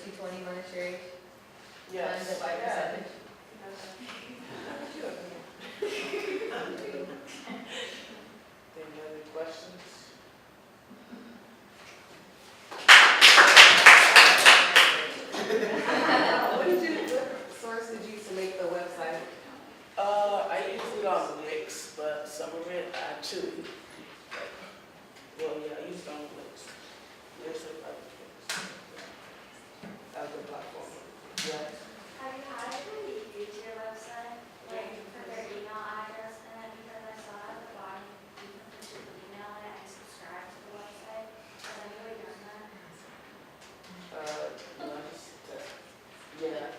220 Montessori? Yes. Times at 5%? Any other questions? What source did you use to make the website? I use it on Wix, but some of it I actually, I use it on Wix. There's a private Wix. As a platform. Yes. Have you had anybody use your website, like for their email address, and then because I saw at the bottom, you can put your email in and subscribe to the website? Has anybody done that? No, just, yeah.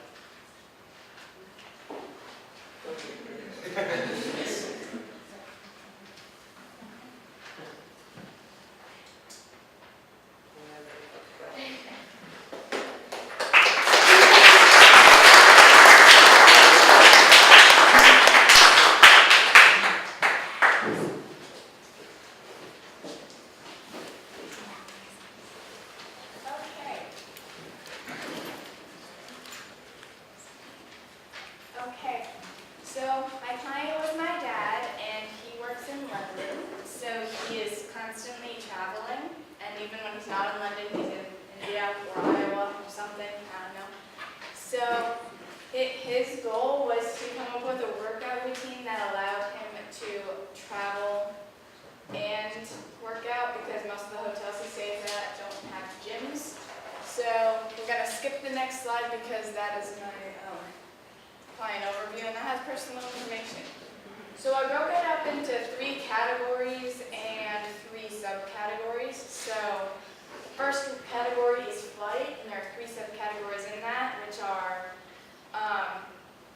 Okay, so my client was my dad, and he works in London, so he is constantly traveling, and even when he's not in London, he's in India or Iowa or something, I don't know. So his goal was to come up with a workout routine that allowed him to travel and work out, because most of the hotels he stays at don't have gyms. So we're going to skip the next slide because that is my client overview, and that has personal information. So I broke it up into 3 categories and 3 subcategories. So first category is flight, and there are 3 subcategories in that, which are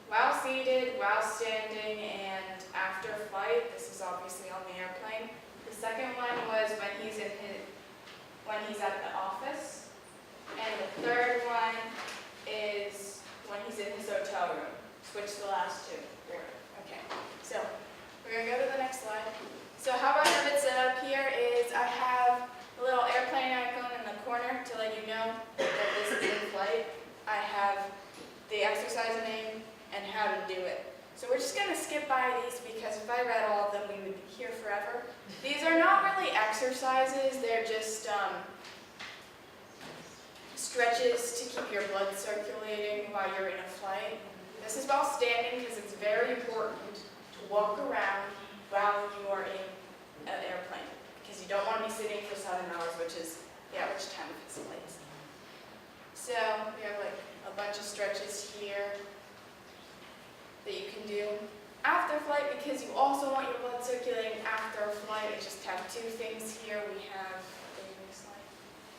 while seated, while standing, and after flight. This is obviously on the airplane. The second one was when he's at the office, and the third one is when he's in his hotel room. Switch the last 2. Okay, so we're going to go to the next slide. So how I have it set up here is I have a little airplane icon in the corner to let you know that this is in flight. I have the exercise name and how to do it. So we're just going to skip by these because if I read all of them, we would be here forever. These are not really exercises. They're just stretches to keep your blood circulating while you're in a flight. This is while standing because it's very important to walk around while you are in an airplane, because you don't want to be sitting for 7 hours, which is the average time of his flights. So we have like a bunch of stretches here that you can do after flight, because you also want your blood circulating after flight. We just have 2 things here. We have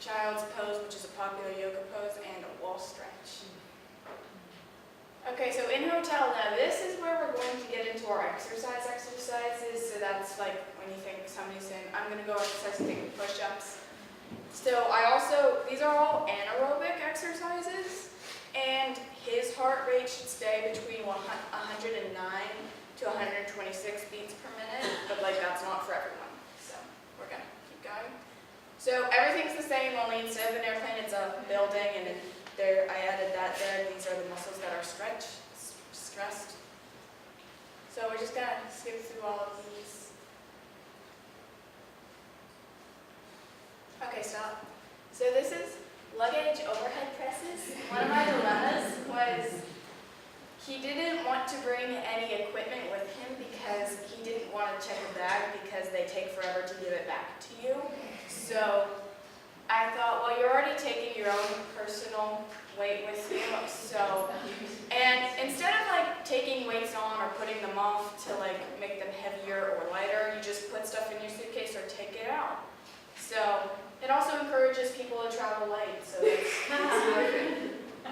child's pose, which is a popular yoga pose, and a wall stretch. Okay, so in hotel now, this is where we're going to get into our exercises. So that's like when you think somebody's saying, I'm going to go exercise, taking push-ups. So these are all anaerobic exercises, and his heart rate should stay between 109 to 126 beats per minute, but like that's not for everyone. So we're going to keep going. So everything's the same, only instead of an airplane, it's a building, and I added that there. These are the muscles that are stressed. So we're just going to skip through all of these. Okay, stop. So this is luggage overhead presses. One of my dilemmas was he didn't want to bring any equipment with him because he didn't want to check a bag because they take forever to give it back to you. So I thought, well, you're already taking your own personal weight with you, and instead of like taking weights on or putting them off to like make them heavier or lighter, you just put stuff in your suitcase or take it out. So it also encourages people to travel light, so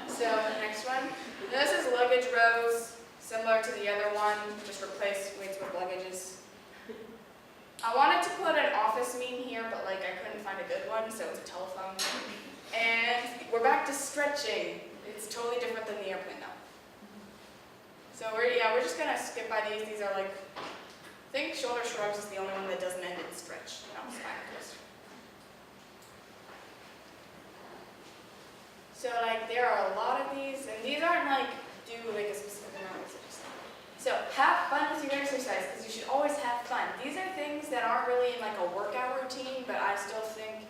So the next one, this is luggage rows, similar to the other one, just replace weights with luggages. I wanted to put an office meme here, but like I couldn't find a good one, so it's a telephone. And we're back to stretching. It's totally different than the airplane though. So we're just gonna skip by these. These are like, I think shoulder shrugs is the only one that doesn't end in stretch. No, spine twist. So like there are a lot of these, and these aren't like do like a specific amount of exercise. So have fun with your exercise, because you should always have fun. These are things that aren't really in like a workout routine, but I still think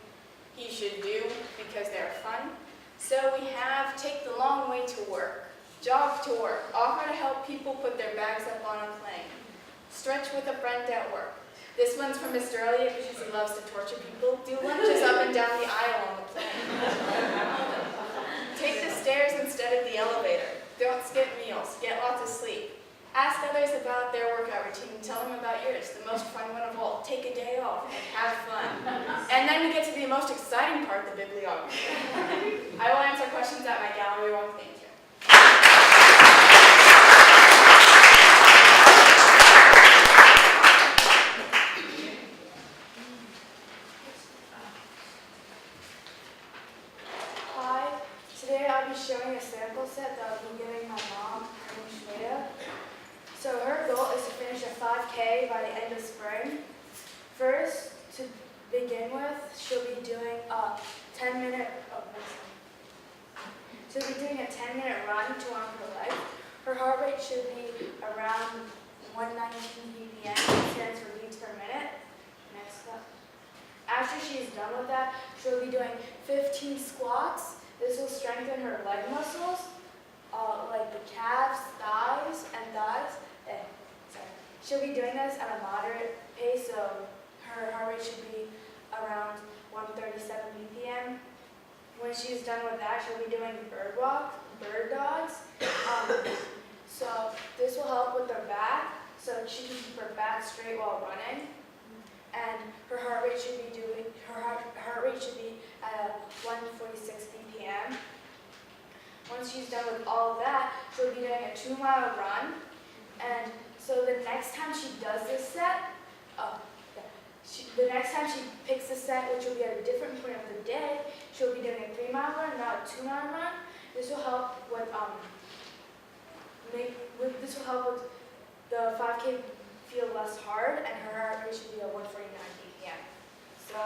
he should do because they're fun. So we have take the long way to work, jog to work, offer to help people put their bags up on a plane, stretch with a friend at work. This one's from Mr. Elliott because he loves to torture people. Do lunges up and down the aisle on the plane. Take the stairs instead of the elevator. Don't skip meals. Get lots of sleep. Ask others about their workout routine and tell them about yours. The most fun one of all. Take a day off and have fun. And then we get to the most exciting part, the bibliography. I will answer questions at my gallery walk. Thank you. Hi. Today I'll be showing a sample set that I'll be giving my mom, her name is Shweta. So her goal is to finish a 5K by the end of spring. First, to begin with, she'll be doing a 10-minute run to arm her leg. Her heart rate should be around 119 BPM, stands for beats per minute. Next up. After she's done with that, she'll be doing 15 squats. This will strengthen her leg muscles, like the calves, thighs, and thighs. She'll be doing this at a moderate pace, so her heart rate should be around 137 BPM. When she's done with that, she'll be doing bird dogs. So this will help with her back, so she can keep her back straight while running. And her heart rate should be at 146 BPM. Once she's done with all of that, she'll be doing a 2-mile run. And so the next time she does this set, the next time she picks a set, which will be at a different point of the day, she'll be doing a 3-mile run, not a 2-mile run. This will help with the 5K feel less hard, and her heart rate should be at 149 BPM. So,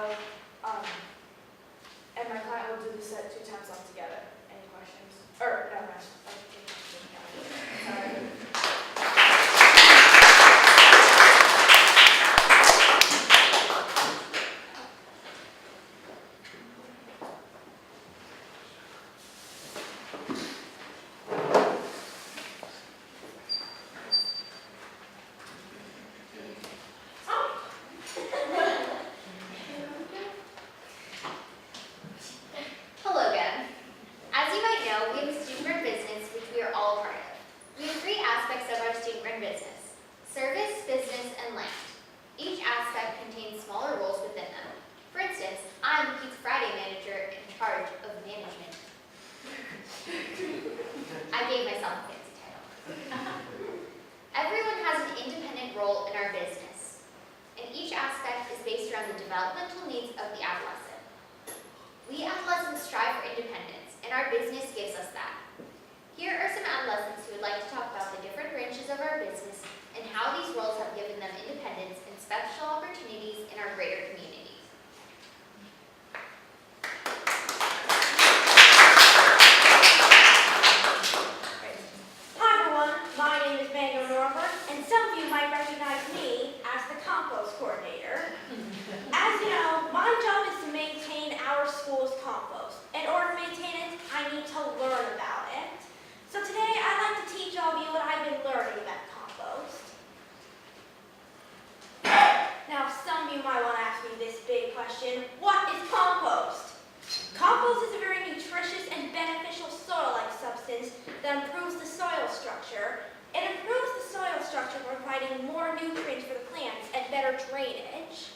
and my client will do the set 2 times altogether. Any questions? Or no, sorry. Hello again. As you might know, we have a student-run business which we are all a part of. We have 3 aspects of our student-run business: service, business, and land. Each aspect contains smaller roles within them. For instance, I'm the Pizza Friday manager in charge of management. I gave myself a fancy title. Everyone has an independent role in our business, and each aspect is based around the developmental needs of the adolescent. We adolescents strive for independence, and our business gives us that. Here are some adolescents who would like to talk about the different branches of our business and how these roles have given them independence and special opportunities in our greater community. Hi everyone, my name is Mango Norberg, and some of you might recognize me as the compost coordinator. As you know, my job is to maintain our school's compost. In order to maintain it, I need to learn about it. So today, I'd like to teach all of you what I've been learning about compost. Now, some of you might want to ask me this big question: what is compost? Compost is a very nutritious and beneficial soil-like substance that improves the soil structure. It improves the soil structure by providing more nutrients for the plants and better drainage.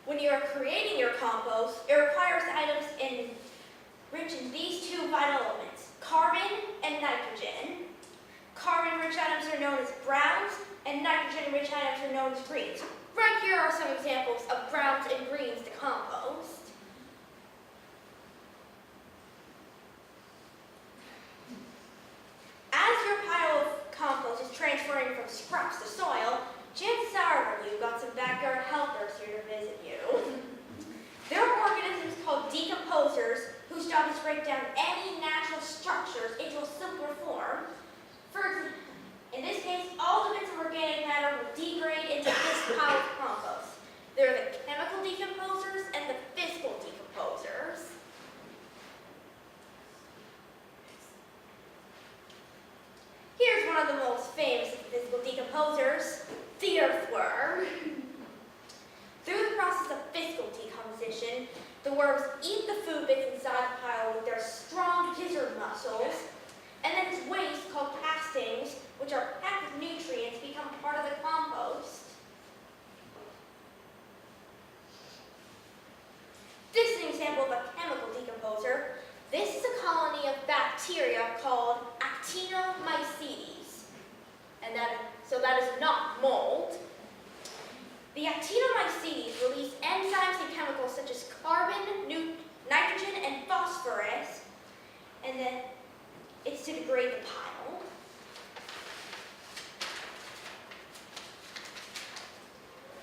When you are creating your compost, it requires items rich in these 2 vital elements: carbon and nitrogen. Carbon-rich items are known as browns, and nitrogen-rich items are known as greens. Right here are some examples of browns and greens to compost. As your pile of compost is transferring from scraps to soil, chances are you've got some backyard helpers here to visit you. There are organisms called The worms eat the food bits inside the pile with their strong gizzard muscles, and then its waste, called castings, which are packed with nutrients, become part of the compost. This is an example of a chemical decomposer. This is a colony of bacteria called Actinomycetes, and so that is not mold. The Actinomycetes release enzymes and chemicals such as carbon, nitrogen, and phosphorus, and then it's to degrade the pile.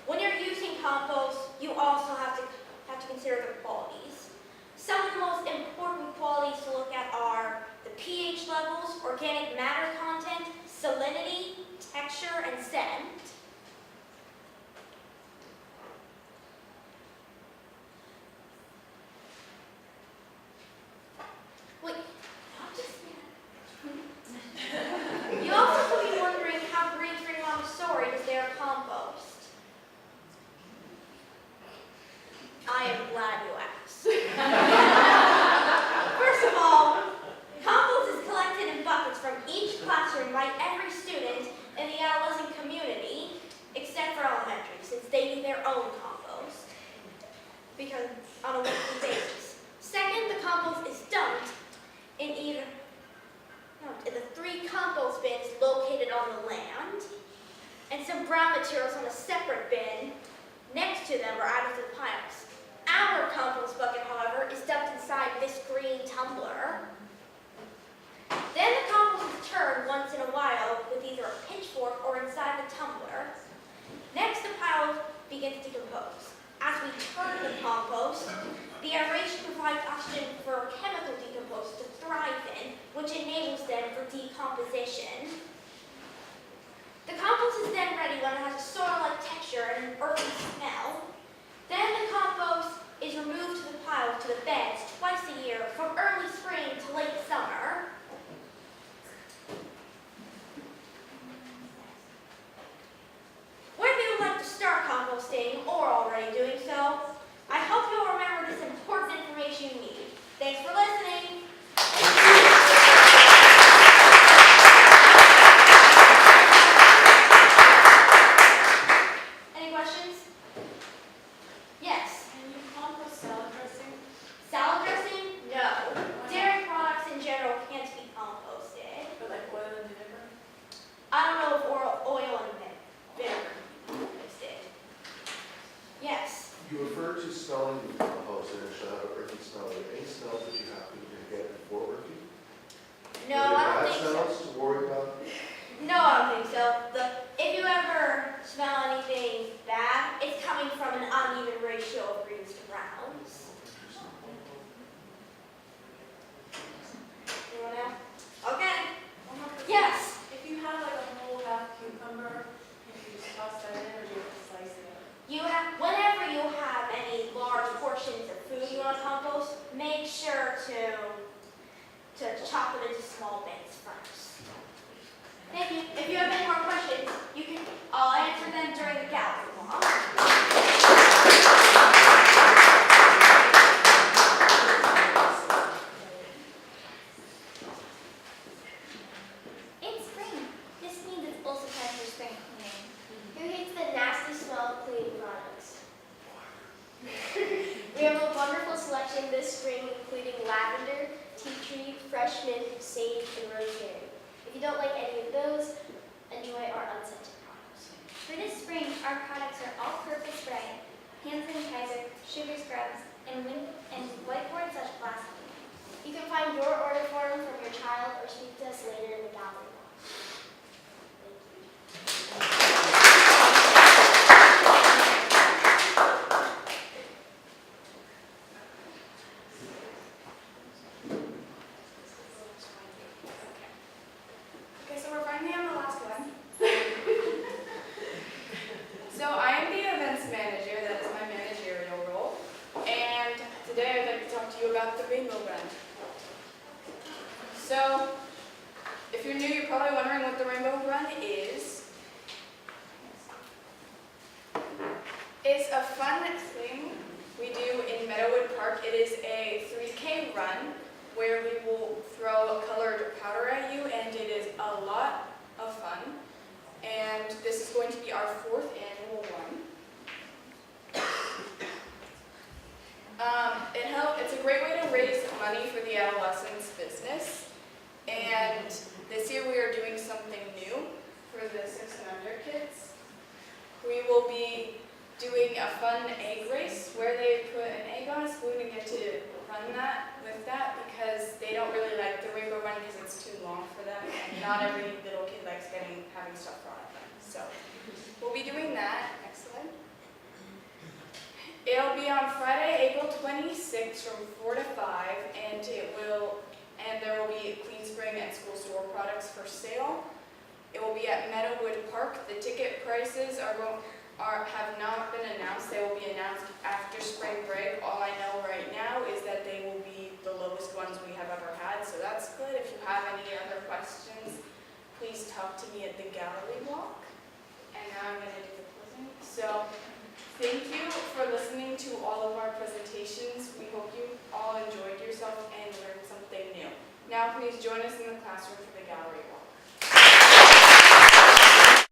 When you're using compost, you also have to consider their qualities. Some of the most important qualities to look at are the pH levels, organic matter content, salinity, texture, and scent. Wait, not just yet. You also could be wondering how Greenspring Montessori does their compost. I am glad you asked. First of all, compost is collected in buckets from each classroom by every student in the adolescent community, except for elementary, since they do their own compost, because on a weekly basis. Second, the compost is dumped in the 3 compost bins located on the land, and some brown materials on a separate bin next to them are added to the piles. Our compost bucket, however, is dumped inside this green tumbler. Then the compost is turned once in a while with either a pitchfork or inside the tumbler. Next, the pile begins to decompose. As we turn the compost, the aeration provides oxygen for chemical decomposers to thrive in, which enables them for decomposition. The compost is then ready when it has a soil-like texture and an earthy smell. Then the compost is removed to the pile to the beds twice a year from early spring to late summer. Whether you would like to start composting or already doing so, I hope you'll remember this important information you need. Thanks for listening. Any questions? Yes. Can you compost salad dressing? Salad dressing? No. Dairy products in general can't be composted. But like oil and vinegar? I don't know if oil and vinegar is it. Yes. You refer to smelling the compost and it should have an earthy smell. Are there any smells that you have to get before earthy? No, I don't think Are there bad so. smells to worry about? No, I don't think so. If you ever smell anything bad, it's coming from an uneven ratio of greens to browns. Anyone else? Okay. Yes. If you have like a whole half cucumber, can you just toss that in or do you have to slice it up? Whenever you have any large portions of food you want to compost, make sure to chop them into small bits first. Thank you. If you have any more questions, I'll answer them during the gallery walk. It's spring. This means it's also time for spring cleaning. Who hates the nasty smell of cleaning products? We have a wonderful selection this spring, including lavender, tea tree, fresh mint, sage, and rosemary. If you don't like any of those, enjoy our unscented products. For this spring, our products are all-purpose spray, hand sanitizer, sugar scrubs, and whiteboard/glass cleaning. You can find your order form from your child or speak to us later in the gallery walk. Okay, so we're finally on the last one. So I am the events manager, that is my managerial role. And today I'd like to talk to you about the Rainbow Run. So, if you're new, you're probably wondering what the Rainbow Run is. It's a fun thing we do in Meadowood Park run where we will throw colored powder at you, and it is a lot of fun. And this is going to be our 4th annual one. It's a great way to raise money for the Adolescents business. And this year we are doing something new for the 6 and under kids. We will be doing a fun egg race where they put an egg on a spoon and get to run with that because they don't really like the rainbow run because it's too long for them, and not every little kid likes having stuff thrown at them. So we'll be doing that. Excellent. It'll be on Friday, April 26th from 4 to 5, and there will be Greenspring and school store products for sale. It will be at Meadowwood Park. The ticket prices have not been announced. They will be announced after spring break. All I know right now is that they will be the lowest ones we have ever had, so that's good. If you have any other questions, please talk to me at the gallery walk. And now I'm going to do the closing. So thank you for listening to all of our presentations. We hope you all enjoyed yourself and learned something new. Now please join us in the classroom for the gallery walk.